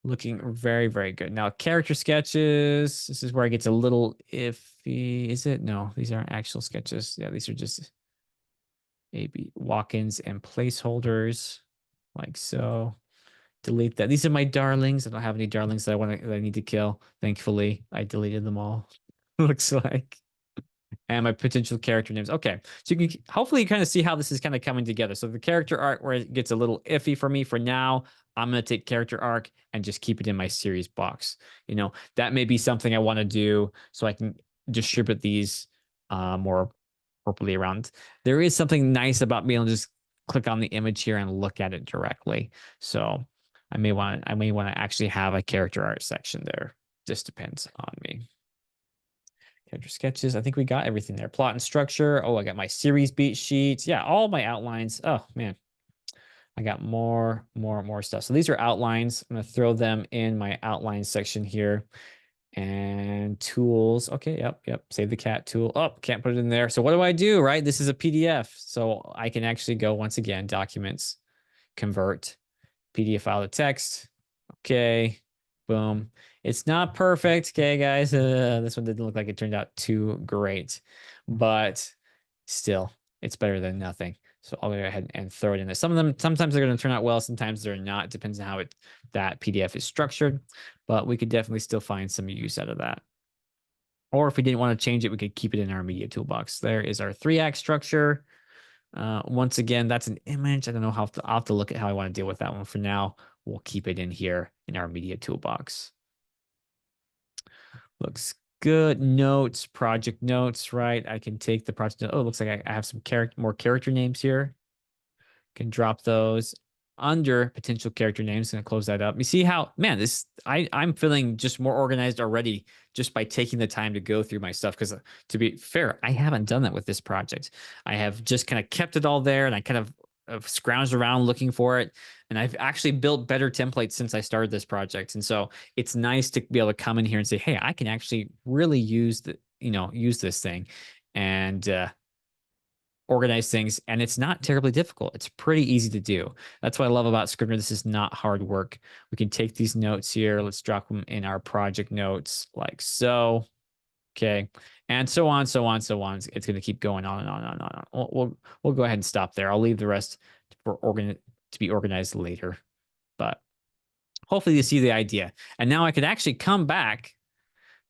Looking very, very good. Now, character sketches. This is where it gets a little iffy. Is it? No, these aren't actual sketches. Yeah, these are just maybe walk-ins and placeholders, like so. Delete that. These are my darlings. I don't have any darlings that I need to kill. Thankfully, I deleted them all. Looks like. And my potential character names. Okay. So you can hopefully you kind of see how this is kind of coming together. So the character arc where it gets a little iffy for me for now, I'm going to take character arc and just keep it in my series box. That may be something I want to do so I can distribute these more appropriately around. There is something nice about being able to just click on the image here and look at it directly. So I may want to actually have a character art section there. Just depends on me. Character sketches. I think we got everything there. Plot and structure. Oh, I got my series beat sheets. Yeah, all my outlines. Oh man, I got more stuff. So these are outlines. I'm gonna throw them in my outline section here. And tools. Okay, yep. Save the cat tool. Oh, can't put it in there. So what do I do, right? This is a PDF. So I can actually go once again, documents, convert, PDF file to text. Okay. Boom. It's not perfect. Okay, guys. This one didn't look like it turned out too great, but still, it's better than nothing. So I'll go ahead and throw it in there. Some of them, sometimes they're going to turn out well. Sometimes they're not. Depends on how that PDF is structured, but we could definitely still find some use out of that. Or if we didn't want to change it, we could keep it in our media toolbox. There is our 3-act structure. Once again, that's an image. I don't know I'll have to look at how I want to deal with that one. For now, we'll keep it in here in our media toolbox. Looks good. Notes, project notes, right? I can take the project. Oh, it looks like I have some more character names here. Can drop those under potential character names. Gonna close that up. You see how, man, I'm feeling just more organized already just by taking the time to go through my stuff. Because to be fair, I haven't done that with this project. I have just kind of kept it all there, and I kind of scrounged around looking for it. And I've actually built better templates since I started this project. And so it's nice to be able to come in here and say, hey, I can actually really use this thing and organize things, and it's not terribly difficult. It's pretty easy to do. That's what I love about Scrivener. This is not hard work. We can take these notes here. Let's drop them in our project notes like so. Okay. And so on, so on, so on. It's going to keep going on and on and on. We'll go ahead and stop there. I'll leave the rest to be organized later. But hopefully you see the idea. And now I could actually come back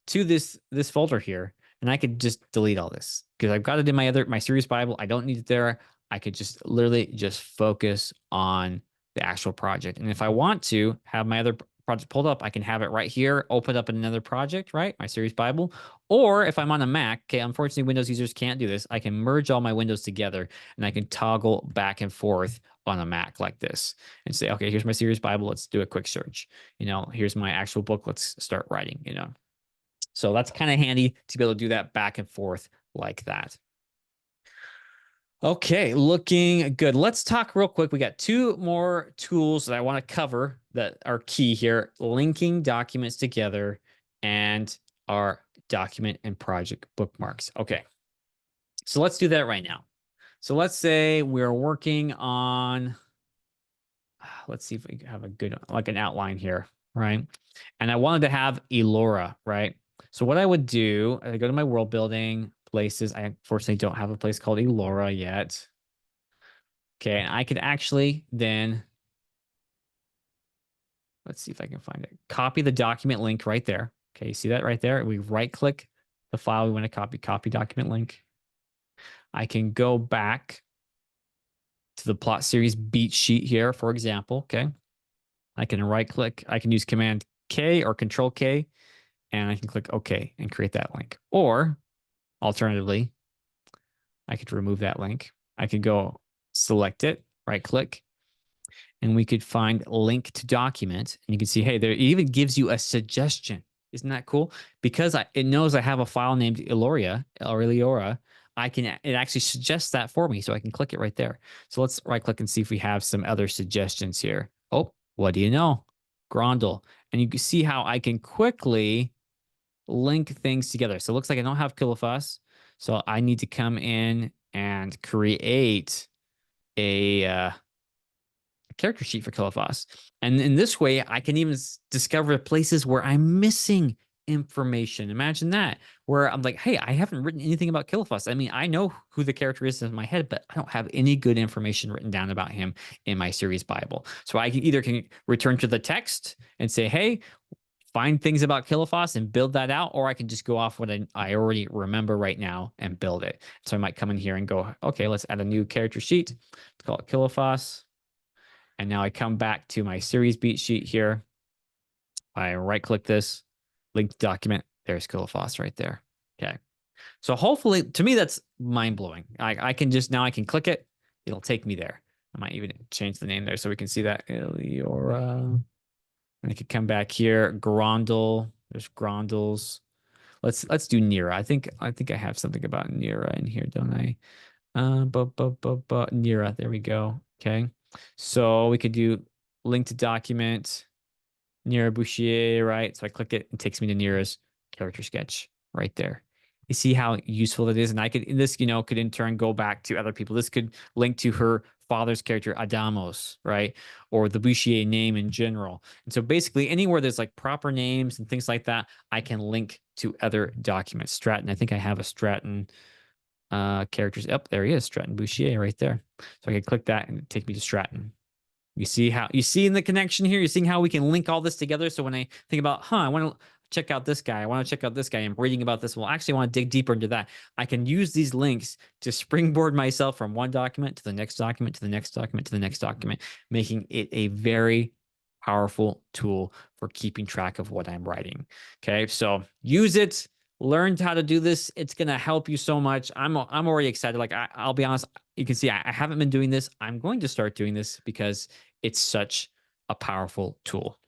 to this folder here, and I could just delete all this because I've got it in my series Bible. I don't need it there. I could just literally just focus on the actual project. And if I want to have my other project pulled up, I can have it right here, open up another project, right? My series Bible. Or if I'm on a Mac, okay, unfortunately, Windows users can't do this. I can merge all my windows together, and I can toggle back and forth on a Mac like this and say, okay, here's my series Bible. Let's do a quick search. Here's my actual book. Let's start writing. So that's kind of handy to be able to do that back and forth like that. Okay, looking good. Let's talk real quick. We got 2 more tools that I want to cover that are key here: linking documents together and our document and project bookmarks. Okay, so let's do that right now. So let's say we're working on, let's see if we have a good, like an outline here, right? And I wanted to have Elora, right? So what I would do, I go to my world building places. I unfortunately don't have a place called Elora yet. Okay, and I could actually then, let's see if I can find it. Copy the document link right there. Okay, you see that right there? We right click the file we want to copy document link. I can go back to the plot series beat sheet here, for example. Okay, I can right click. I can use Command K or Control K, and I can click OK and create that link. Or alternatively, I could remove that link. I could go select it, right click, and we could find link to document. And you can see, hey, there it even gives you a suggestion. Isn't that cool? Because it knows I have a file named Eloria or Eliora. It actually suggests that for me, so I can click it right there. So let's right click and see if we have some other suggestions here. Oh, what do you know? Grondel. And you can see how I can quickly link things together. So it looks like I don't have Kilofas. So I need to come in and create a character sheet for Kilifos. And in this way, I can even discover places where I'm missing information. Imagine that, where I'm like, hey, I haven't written anything about Kilifos. I mean, I know who the character is in my head, but I don't have any good information written down about him in my series Bible. So I can return to the text and say, hey, find things about Kilifos and build that out, or I can just go off what I already remember right now and build it. So I might come in here and go, okay, let's add a new character sheet. Let's call it Kilifos. And now I come back to my series beat sheet here. I right click this, link to document. There's Kilifos right there. Okay. So hopefully, to me, that's mind blowing. I can just now I can click it. It'll take me there. I might even change the name there so we can see that. Eliora. And I could come back here. Grondel. There's Grondels. Let's do Nira. I think I have something about Nira in here, don't I? Nira. There we go. Okay. So we could do link to document. Nira Bouchier, right? So I click it, it takes me to Nira's character sketch right there. You see how useful it is, and I could this could in turn go back to other people. This could link to her father's character Adamos, right, or the Bouchier name in general. And so basically, anywhere there's like proper names and things like that, I can link to other documents. Stratton, I think I have a Stratton characters. Up there he is, Stratton Bouchier, right there. So I can click that and take me to Stratton. You see in the connection here, you're seeing how we can link all this together. So when I think about, I want to check out this guy, I want to check out this guy, I'm reading about this. Well, actually, I want to dig deeper into that. I can use these links to springboard myself from one document to the next document, to the next document, to the next document, making it a very powerful tool for keeping track of what I'm writing. Okay, so use it. Learn how to do this. It's gonna help you so much. I'm already excited. Like I'll be honest, you can see I haven't been doing this. I'm going to start doing this because it's such a powerful tool,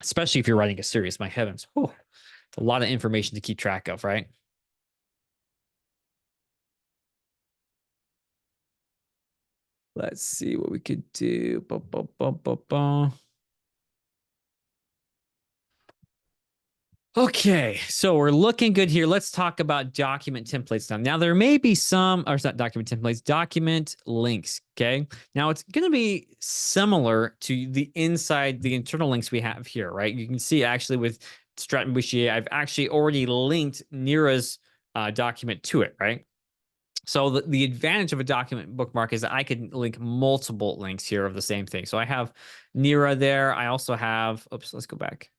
especially if you're writing a series. My heavens, it's a lot of information to keep track of, right? Let's see what we could do. Okay, so we're looking good here. Let's talk about document templates now. Now, there may be some, or it's not document templates, document links, okay? Now, it's going to be similar to the internal links we have here, right? You can see actually with Stratton Bouchier, I've actually already linked Nira's document to it, right? So the advantage of a document bookmark is that I can link multiple links here of the same thing. So I have Nira there. I also have, oops, let's go back.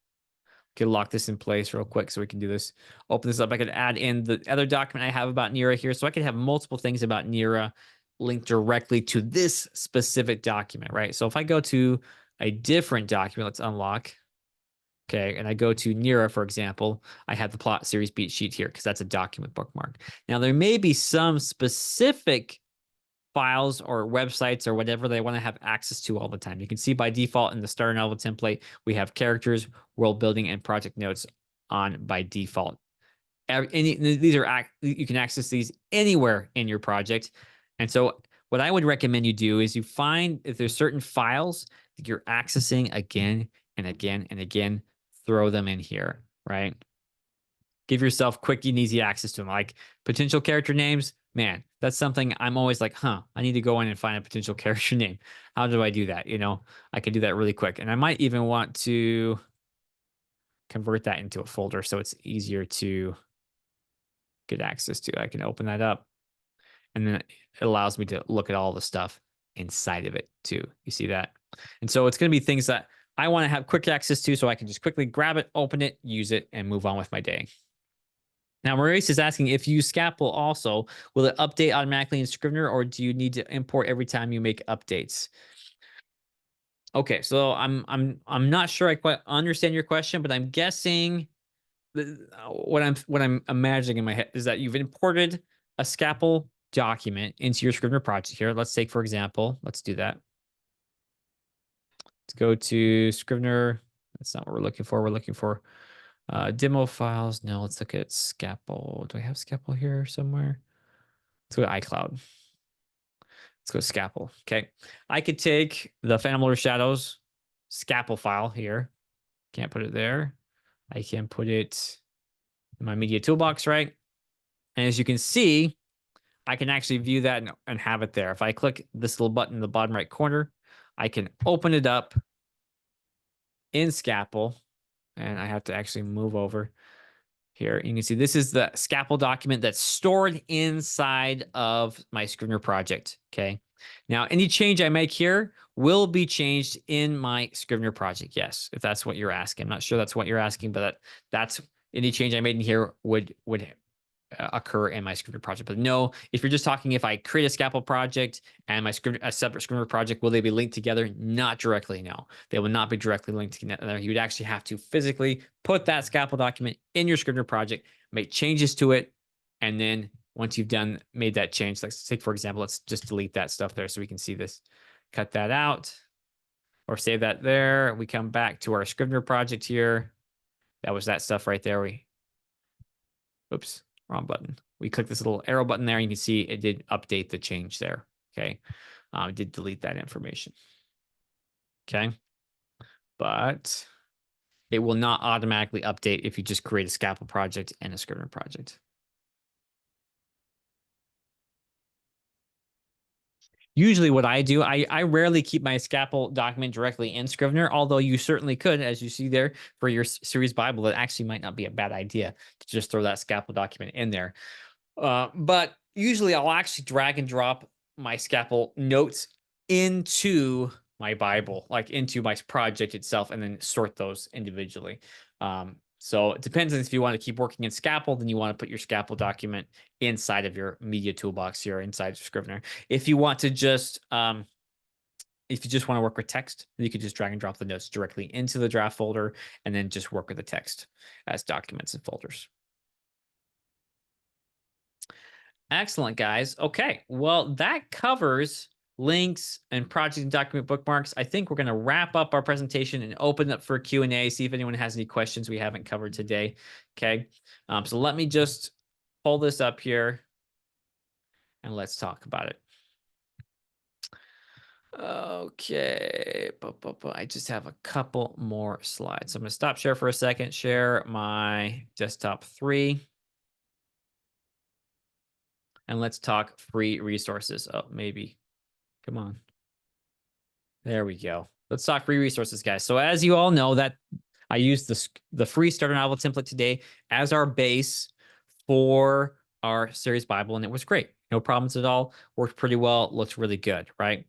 Could lock this in place real quick so we can do this. Open this up. I could add in the other document I have about Nira here. So I could have multiple things about Nira linked directly to this specific document, right? So if I go to a different document, let's unlock. Okay, and I go to Nira, for example, I have the plot series beat sheet here because that's a document bookmark. Now, there may be some specific files or websites or whatever they want to have access to all the time. You can see by default in the starter novel template, we have characters, world building, and project notes on by default. You can access these anywhere in your project. And so what I would recommend you do is you find if there's certain files that you're accessing again and again and again, throw them in here, right? Give yourself quick and easy access to them. Like potential character names, man, that's something I'm always like, I need to go in and find a potential character name. How do I do that? I can do that really quick. And I might even want to convert that into a folder so it's easier to get access to. I can open that up and then it allows me to look at all the stuff inside of it too. You see that? And so it's going to be things that I want to have quick access to so I can just quickly grab it, open it, use it, and move on with my day. Now, Maurice is asking if you scalpel also, will it update automatically in Scrivener or do you need to import every time you make updates? Okay, so I'm not sure I quite understand your question, but I'm guessing what I'm imagining in my head is that you've imported a scalpel document into your Scrivener project here. Let's take, for example, let's do that. Let's go to Scrivener. That's not what we're looking for. We're looking for demo files. No, let's look at Scalpel. Do I have Scalpel here somewhere? Let's go to iCloud. Let's go to Scalpel. Okay. I could take the Phantom Lord Shadows Scalpel file here. Can't put it there. I can put it in my media toolbox, right? And as you can see, I can actually view that and have it there. If I click this little button in the bottom right corner, I can open it up in Scalpel, and I have to actually move over here. You can see this is the Scalpel document that's stored inside of my Scrivener project. Okay. Now, any change I make here will be changed in my Scrivener project. Yes, if that's what you're asking. I'm not sure that's what you're asking, but that's any change I made in here would occur in my Scrivener project. But no, if you're just talking if I create a Scalpel project and my a separate Scrivener project, will they be linked together? Not directly, no. They will not be directly linked together. You would actually have to physically put that Scalpel document in your Scrivener project, make changes to it, and then once you've made that change, let's take, for example, let's just delete that stuff there so we can see this. Cut that out or save that there. We come back to our Scrivener project here. That was that stuff right there. Oops, wrong button. We click this little arrow button there. And you can see it did update the change there. Okay. It did delete that information. Okay. But it will not automatically update if you just create a Scalpel project and a Scrivener project. Usually what I do, I rarely keep my Scalpel document directly in Scrivener, although you certainly could, as you see there, for your series Bible, it actually might not be a bad idea to just throw that Scalpel document in there. But usually I'll actually drag and drop my Scalpel notes into my Bible, like into my project itself, and then sort those individually. So it depends on if you want to keep working in Scalpel, then you want to put your Scalpel document inside of your media toolbox here inside of Scrivener. If you want to just if you just want to work with text, you could just drag and drop the notes directly into the draft folder and then just work with the text as documents and folders. Excellent, guys. Okay, well, that covers links and project and document bookmarks. I think we're going to wrap up our presentation and open up for Q&A, see if anyone has any questions we haven't covered today. Okay, so let me just pull this up here and let's talk about it. Okay, I just have a couple more slides. So I'm going to stop share for a second, share my desktop 3. And let's talk free resources. Oh, maybe. Come on. There we go. Let's talk free resources, guys. So as you all know, that I used the free starter novel template today as our base for our series Bible, and it was great. No problems at all. Worked pretty well. Looks really good, right?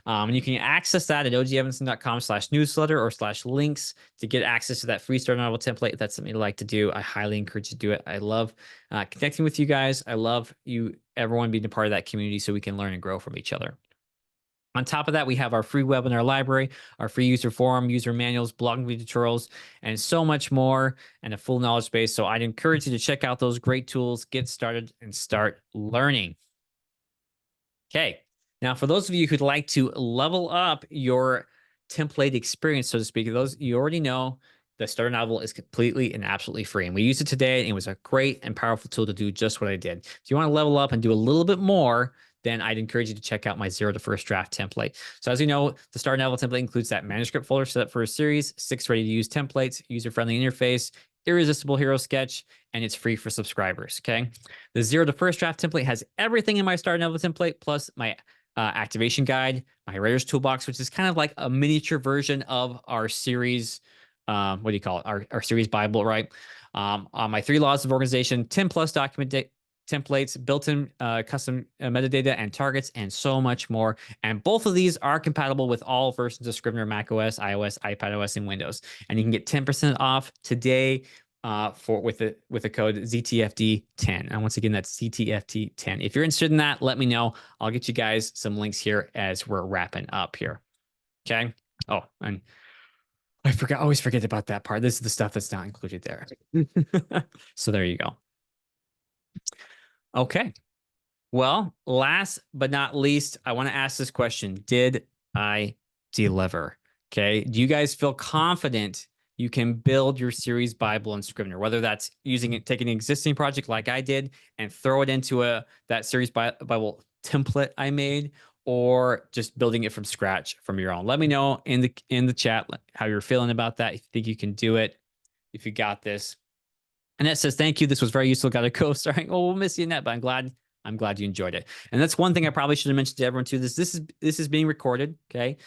And you can access that at ogevanson.com/newsletter or /links to get access to that free starter novel template. If that's something you'd like to do, I highly encourage you to do it. I love connecting with you guys. I love everyone being a part of that community so we can learn and grow from each other. On top of that, we have our free webinar library, our free user forum, user manuals, blogging video tutorials, and so much more, and a full knowledge base. So I'd encourage you to check out those great tools, get started, and start learning. Okay. Now, for those of you who'd like to level up your template experience, so to speak, those you already know, the starter novel is completely and absolutely free. And we used it today, and it was a great and powerful tool to do just what I did. If you want to level up and do a little bit more, then I'd encourage you to check out my 0 to first draft template. So as you know, the starter novel template includes that manuscript folder set up for a series, 6 ready-to-use templates, user-friendly interface, irresistible hero sketch, and it's free for subscribers, okay? The 0 to first draft template has everything in my starter novel template, plus my activation guide, my writer's toolbox, which is kind of like a miniature version of our series, what do you call it? Our series Bible, right? On my 3 laws of organization, 10 plus document templates, built-in custom metadata and targets, and so much more. And both of these are compatible with all versions of Scrivener, macOS, iOS, iPadOS, and Windows. And you can get 10% off today with the code ZTFD10. And once again, that's ZTFD10. If you're interested in that, let me know. I'll get you guys some links here as we're wrapping up here. Okay. Oh, and I always forget about that part. This is the stuff that's not included there. So there you go. Okay. Well, last but not least, I want to ask this question. Did I deliver? Okay. Do you guys feel confident you can build your series Bible in Scrivener, whether that's taking an existing project like I did and throw it into that series Bible template I made, or just building it from scratch from your own? Let me know in the chat how you're feeling about that. If you think you can do it, if you got this. Annette says, thank you. This was very useful. Got to go. Sorry. Oh, we'll miss you, Annette, but I'm glad you enjoyed it. And that's one thing I probably should have mentioned to everyone too. This is being recorded. Okay.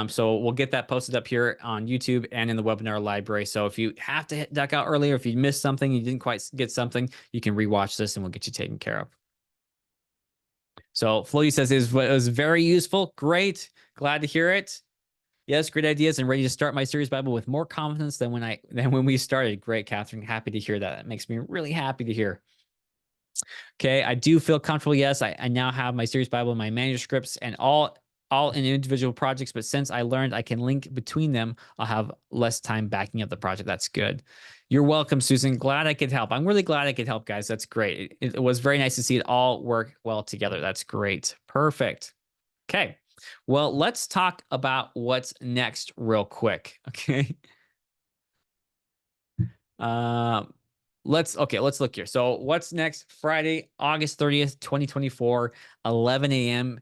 So we'll get that posted up here on YouTube and in the webinar library. So if you have to duck out earlier, if you missed something, you didn't quite get something, you can rewatch this and we'll get you taken care of. So Flo says it was very useful. Great. Glad to hear it. Yes, great ideas and ready to start my series Bible with more confidence than when we started. Great, Catherine. Happy to hear that. That makes me really happy to hear. Okay, I do feel comfortable. Yes, I now have my series Bible, my manuscripts, and all in individual projects. But since I learned I can link between them, I'll have less time backing up the project. That's good. You're welcome, Susan. Glad I could help. I'm really glad I could help, guys. That's great. It was very nice to see it all work well together. That's great. Perfect. Okay. Well, let's talk about what's next real quick. Okay. Let's look here. So what's next? Friday, August 30th, 2024, 11 a.m.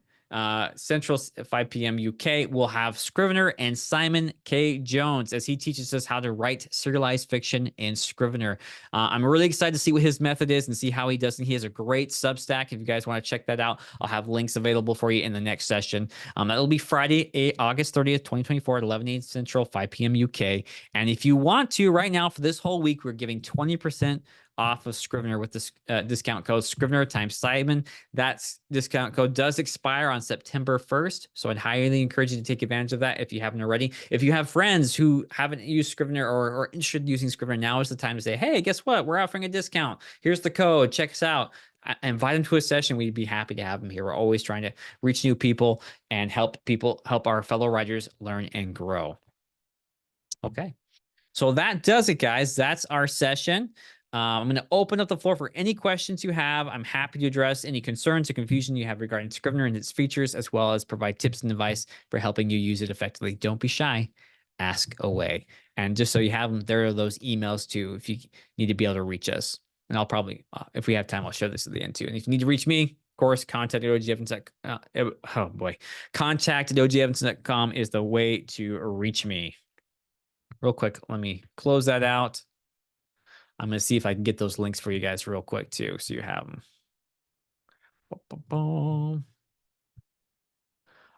Central, 5 p.m. UK. We'll have Scrivener and Simon K. Jones as he teaches us how to write serialized fiction in Scrivener. I'm really excited to see what his method is and see how he does. And he has a great Substack. If you guys want to check that out, I'll have links available for you in the next session. That'll be Friday, August 30th, 2024 at 11 a.m. Central, 5 p.m. UK. And if you want to, right now for this whole week, we're giving 20% off of Scrivener with this discount code Scrivener times Simon. That discount code does expire on September 1st, so I'd highly encourage you to take advantage of that if you haven't already. If you have friends who haven't used Scrivener or interested in using Scrivener, now is the time to say, hey, guess what? We're offering a discount. Here's the code. Check us out. Invite them to a session. We'd be happy to have them here. We're always trying to reach new people and help our fellow writers learn and grow. Okay. So that does it, guys. That's our session. I'm going to open up the floor for any questions you have. I'm happy to address any concerns or confusion you have regarding Scrivener and its features, as well as provide tips and advice for helping you use it effectively. Don't be shy. Ask away. And just so you have them, there are those emails too, if you need to be able to reach us. And I'll probably, if we have time, I'll show this at the end too. And if you need to reach me, of course, contact at ogevans.com is the way to reach me. Real quick, let me close that out. I'm going to see if I can get those links for you guys real quick too, so you have them.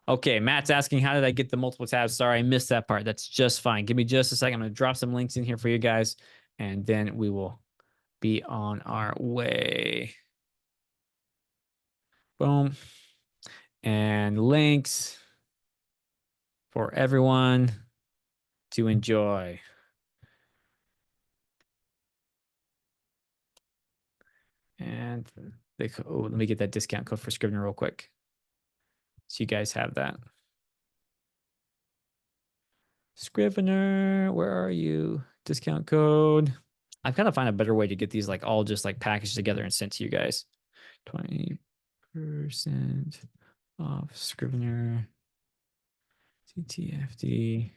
Okay, Matt's asking, how did I get the multiple tabs? Sorry, I missed that part. That's just fine. Give me just a second. I'm going to drop some links in here for you guys, and then we will be on our way. Boom. And links for everyone to enjoy. And let me get that discount code for Scrivener real quick, so you guys have that. Scrivener, where are you? Discount code. I've got to find a better way to get these all just packaged together and sent to you guys. 20% off Scrivener. TTFD.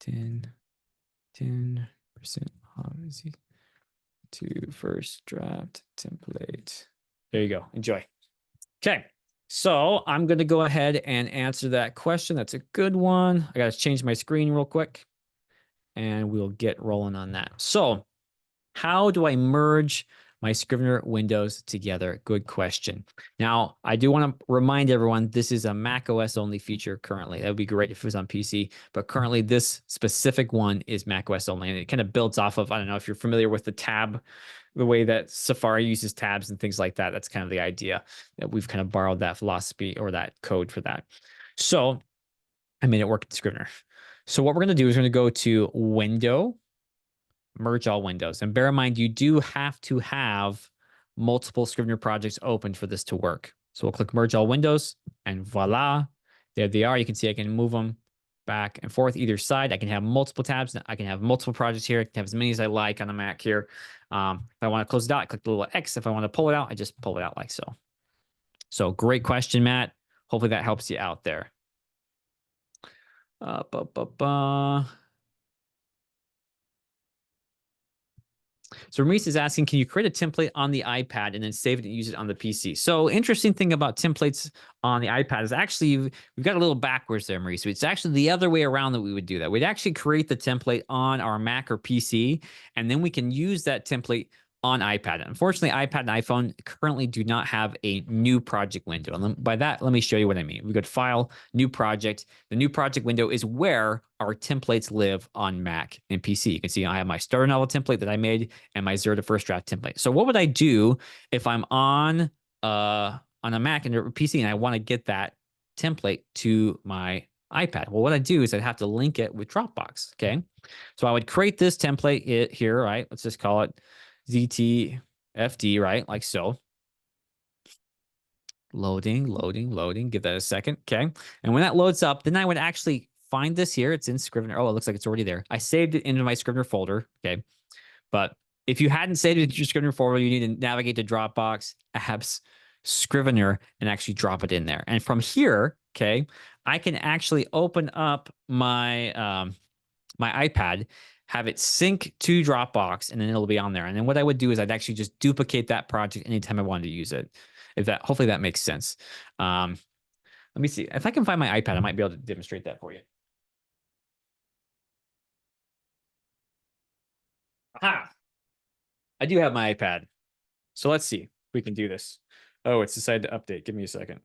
10% off to first draft template. There you go. Enjoy. Okay. So I'm going to go ahead and answer that question. That's a good one. I got to change my screen real quick and we'll get rolling on that. So how do I merge my Scrivener windows together? Good question. Now, I do want to remind everyone, this is a Mac OS only feature currently. That would be great if it was on PC, but currently this specific one is Mac OS only, and it kind of builds off of, I don't know if you're familiar with the tab, the way that Safari uses tabs and things like that. That's kind of the idea, that we've kind of borrowed that philosophy or that code for that. So I made it work in Scrivener. So what we're going to do is we're going to go to Window, merge all windows. And bear in mind, you do have to have multiple Scrivener projects open for this to work. So we'll click merge all windows and voila, there they are. You can see I can move them back and forth either side. I can have multiple tabs. I can have multiple projects here. I can have as many as I like on the Mac here. If I want to close it out, I click the little X. If I want to pull it out, I just pull it out like so. So great question, Matt. Hopefully that helps you out there. So Maurice is asking, can you create a template on the iPad and then save it and use it on the PC? So interesting thing about templates on the iPad is actually, we've got a little backwards there, Maurice. It's actually the other way around that we would do that. We'd actually create the template on our Mac or PC, and then we can use that template on iPad. Unfortunately, iPad and iPhone currently do not have a new project window. And by that, let me show you what I mean. We go to File, New Project. The new project window is where our templates live on Mac and PC. You can see I have my starter novel template that I made and my 0 to first draft template. So what would I do if I'm on a Mac and a PC and I want to get that template to my iPad? Well, what I do is I'd have to link it with Dropbox. Okay. So I would create this template here, right? Let's just call it ZTFD, right? Like so. Loading, loading, loading. Give that a second. Okay. And when that loads up, then I would actually find this here. It's in Scrivener. Oh, it looks like it's already there. I saved it into my Scrivener folder. Okay. But if you hadn't saved it into your Scrivener folder, you need to navigate to Dropbox, apps, Scrivener, and actually drop it in there. And from here, okay, I can actually open up my my iPad, have it sync to Dropbox, and then it'll be on there. And then what I would do is I'd actually just duplicate that project anytime I wanted to use it. If that, hopefully that makes sense. Let me see if I can find my iPad. I might be able to demonstrate that for you. Aha! I do have my iPad. So let's see if we can do this. Oh, it's decided to update. Give me a second.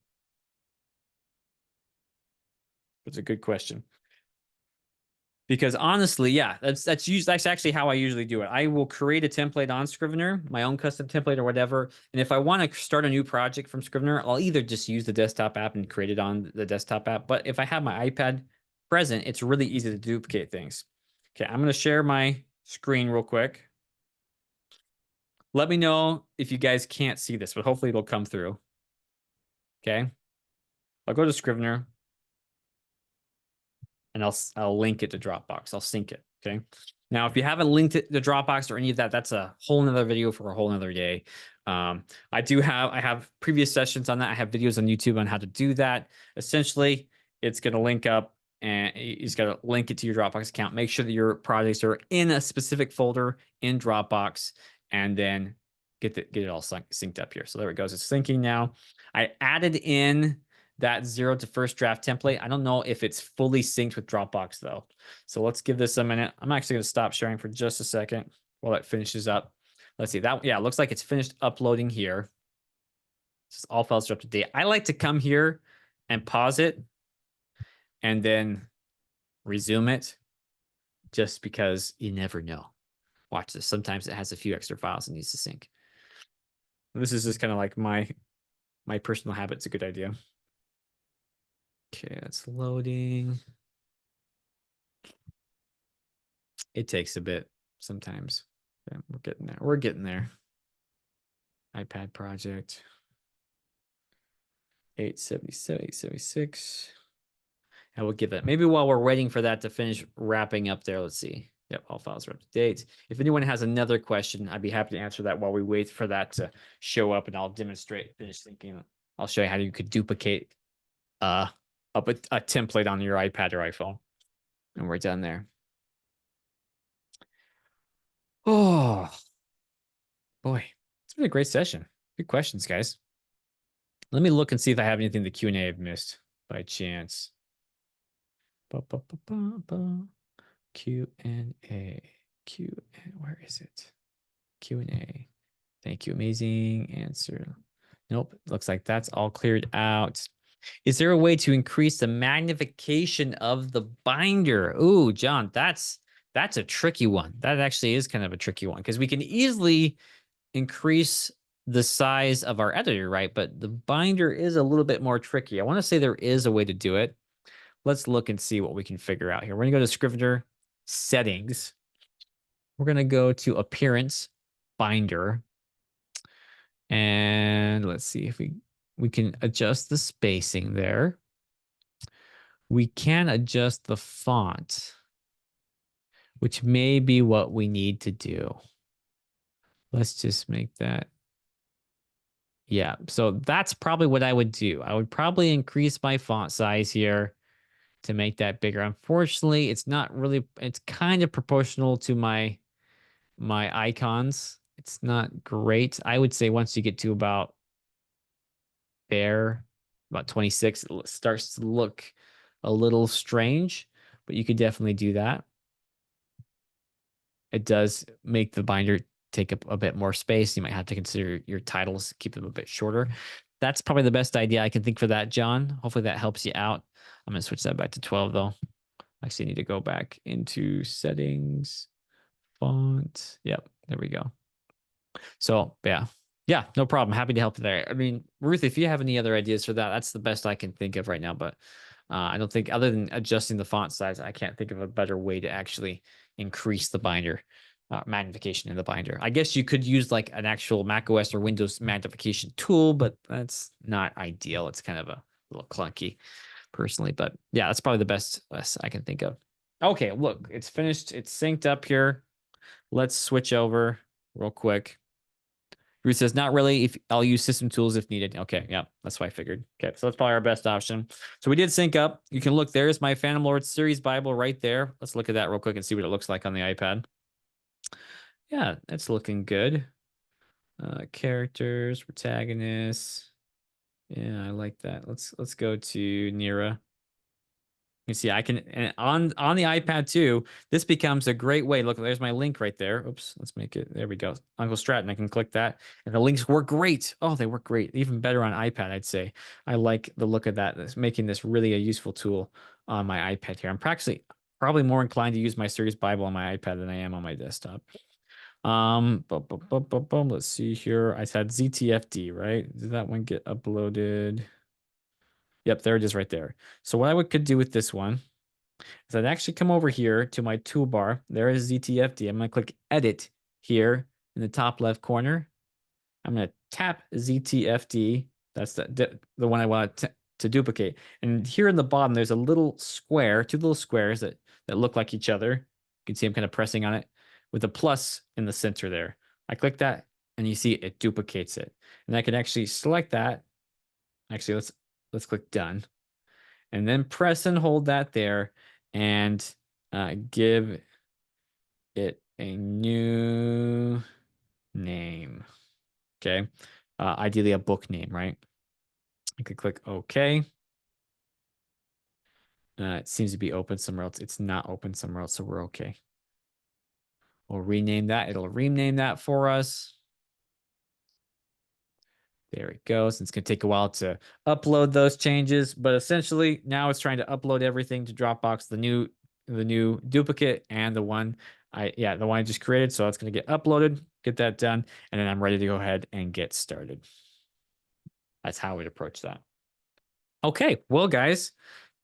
That's a good question. Because honestly, yeah, that's actually how I usually do it. I will create a template on Scrivener, my own custom template or whatever. And if I want to start a new project from Scrivener, I'll either just use the desktop app and create it on the desktop app. But if I have my iPad present, it's really easy to duplicate things. Okay, I'm going to share my screen real quick. Let me know if you guys can't see this, but hopefully it'll come through. Okay, I'll go to Scrivener and I'll link it to Dropbox. I'll sync it. Okay. Now, if you haven't linked it to Dropbox or any of that, that's a whole nother video for a whole nother day. I have previous sessions on that. I have videos on YouTube on how to do that. Essentially, it's going to link up and it's got to link it to your Dropbox account. Make sure that your projects are in a specific folder in Dropbox, and then get it all synced up here. So there it goes. It's syncing now. I added in that 0 to first draft template. I don't know if it's fully synced with Dropbox though. So let's give this a minute. I'm actually going to stop sharing for just a second while it finishes up. Let's see that. Yeah, it looks like it's finished uploading here. Just all files are up to date. I like to come here and pause it and then resume it just because you never know. Watch this. Sometimes it has a few extra files and needs to sync. This is just kind of like my personal habit. It's a good idea. Okay, that's loading. It takes a bit sometimes. Yeah, we're getting there. We're getting there. iPad project. 877, 876. And we'll give it. Maybe while we're waiting for that to finish wrapping up there, let's see. Yep, all files are up to date. If anyone has another question, I'd be happy to answer that while we wait for that to show up, and I'll demonstrate, finish thinking. I'll show you how you could duplicate a template on your iPad or iPhone. And we're done there. Oh, boy. It's been a great session. Good questions, guys. Let me look and see if I have anything in the Q&A I've missed by chance. Q&A. Where is it? Q&A. Thank you. Amazing answer. Nope. Looks like that's all cleared out. Is there a way to increase the magnification of the binder? Ooh, John, that's a tricky one. That actually is kind of a tricky one because we can easily increase the size of our editor, right? But the binder is a little bit more tricky. I want to say there is a way to do it. Let's look and see what we can figure out here. We're going to go to Scrivener settings. We're going to go to appearance binder. And let's see if we can adjust the spacing there. We can adjust the font, which may be what we need to do. Let's just make that. Yeah, so that's probably what I would do. I would probably increase my font size here to make that bigger. Unfortunately, it's not really, it's kind of proportional to my icons. It's not great. I would say once you get to about there, about 26, it starts to look a little strange, but you could definitely do that. It does make the binder take up a bit more space. You might have to consider your titles, keep them a bit shorter. That's probably the best idea I can think for that, John. Hopefully that helps you out. I'm going to switch that back to 12 though. Actually, I need to go back into settings, font. Yep, there we go. So yeah, no problem. Happy to help there. I mean, Ruth, if you have any other ideas for that, that's the best I can think of right now. But I don't think, other than adjusting the font size, I can't think of a better way to actually increase the binder magnification in the binder. I guess you could use like an actual Mac OS or Windows magnification tool, but that's not ideal. It's kind of a little clunky personally. But yeah, that's probably the best I can think of. Okay, look, it's finished. It's synced up here. Let's switch over real quick. Ruth says, not really. If I'll use system tools if needed. Okay, yeah, that's what I figured. Okay, so that's probably our best option. So we did sync up. You can look, there's my Phantom Lord series Bible right there. Let's look at that real quick and see what it looks like on the iPad. Yeah, it's looking good. Characters, protagonists. Yeah, I like that. Let's go to Nira. You see, I can, and on the iPad too, this becomes a great way. Look, there's my link right there. Oops, let's make it. There we go. Uncle Stratton. I can click that, and the links work great. Oh, they work great. Even better on iPad, I'd say. I like the look of that. It's making this really a useful tool on my iPad here. I'm probably more inclined to use my Series Bible on my iPad than I am on my desktop. Let's see here. I said ZTFD, right? Did that one get uploaded? Yep, there it is right there. So what I could do with this one is I'd actually come over here to my toolbar. There is ZTFD. I'm going to click Edit here in the top left corner. I'm going to tap ZTFD. That's the one I want to duplicate. And here in the bottom, there's a little square, two little squares that look like each other. You can see I'm kind of pressing on it with a plus in the center there. I click that, and you see it duplicates it. And I can actually select that. Actually, let's click Done. And then press and hold that there and give it a new name. Okay. Ideally a book name, right? I could click OK. It seems to be open somewhere else. It's not open somewhere else, so we're okay. We'll rename that. It'll rename that for us. There it goes. It's going to take a while to upload those changes, but essentially now it's trying to upload everything to Dropbox, the new duplicate and the one I just created. So it's going to get uploaded, get that done, and then I'm ready to go ahead and get started. That's how we'd approach that. Okay, well, guys,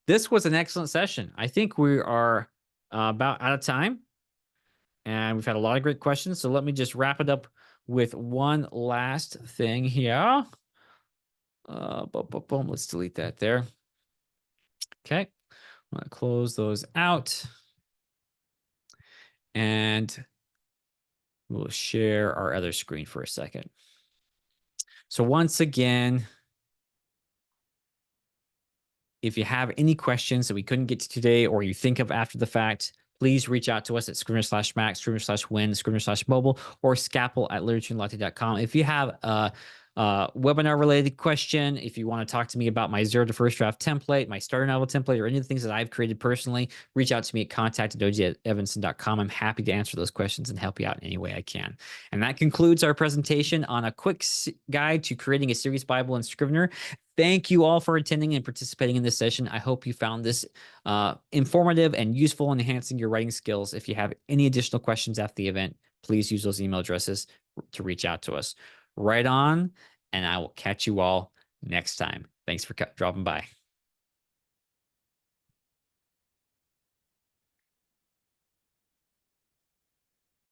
this was an excellent session. I think we are about out of time, and we've had a lot of great questions. So let me just wrap it up with one last thing here. Boom. Let's delete that there. Okay. I'm going to close those out. And we'll share our other screen for a second. So once again, if you have any questions that we couldn't get to today or you think of after the fact, please reach out to us at Scrivener/Mac, Scrivener/Win, Scrivener/Mobile, or scalpel@literaturelatte.com. If you have a webinar related question, if you want to talk to me about my zero to first draft template, my starter novel template, or any of the things that I've created personally, reach out to me at contact@ogevanson.com. I'm happy to answer those questions and help you out in any way I can. And that concludes our presentation on a quick guide to creating a series Bible in Scrivener. Thank you all for attending and participating in this session. I hope you found this informative and useful in enhancing your writing skills. If you have any additional questions after the event, please use those email addresses to reach out to us. Right on, and I will catch you all next time. Thanks for dropping by.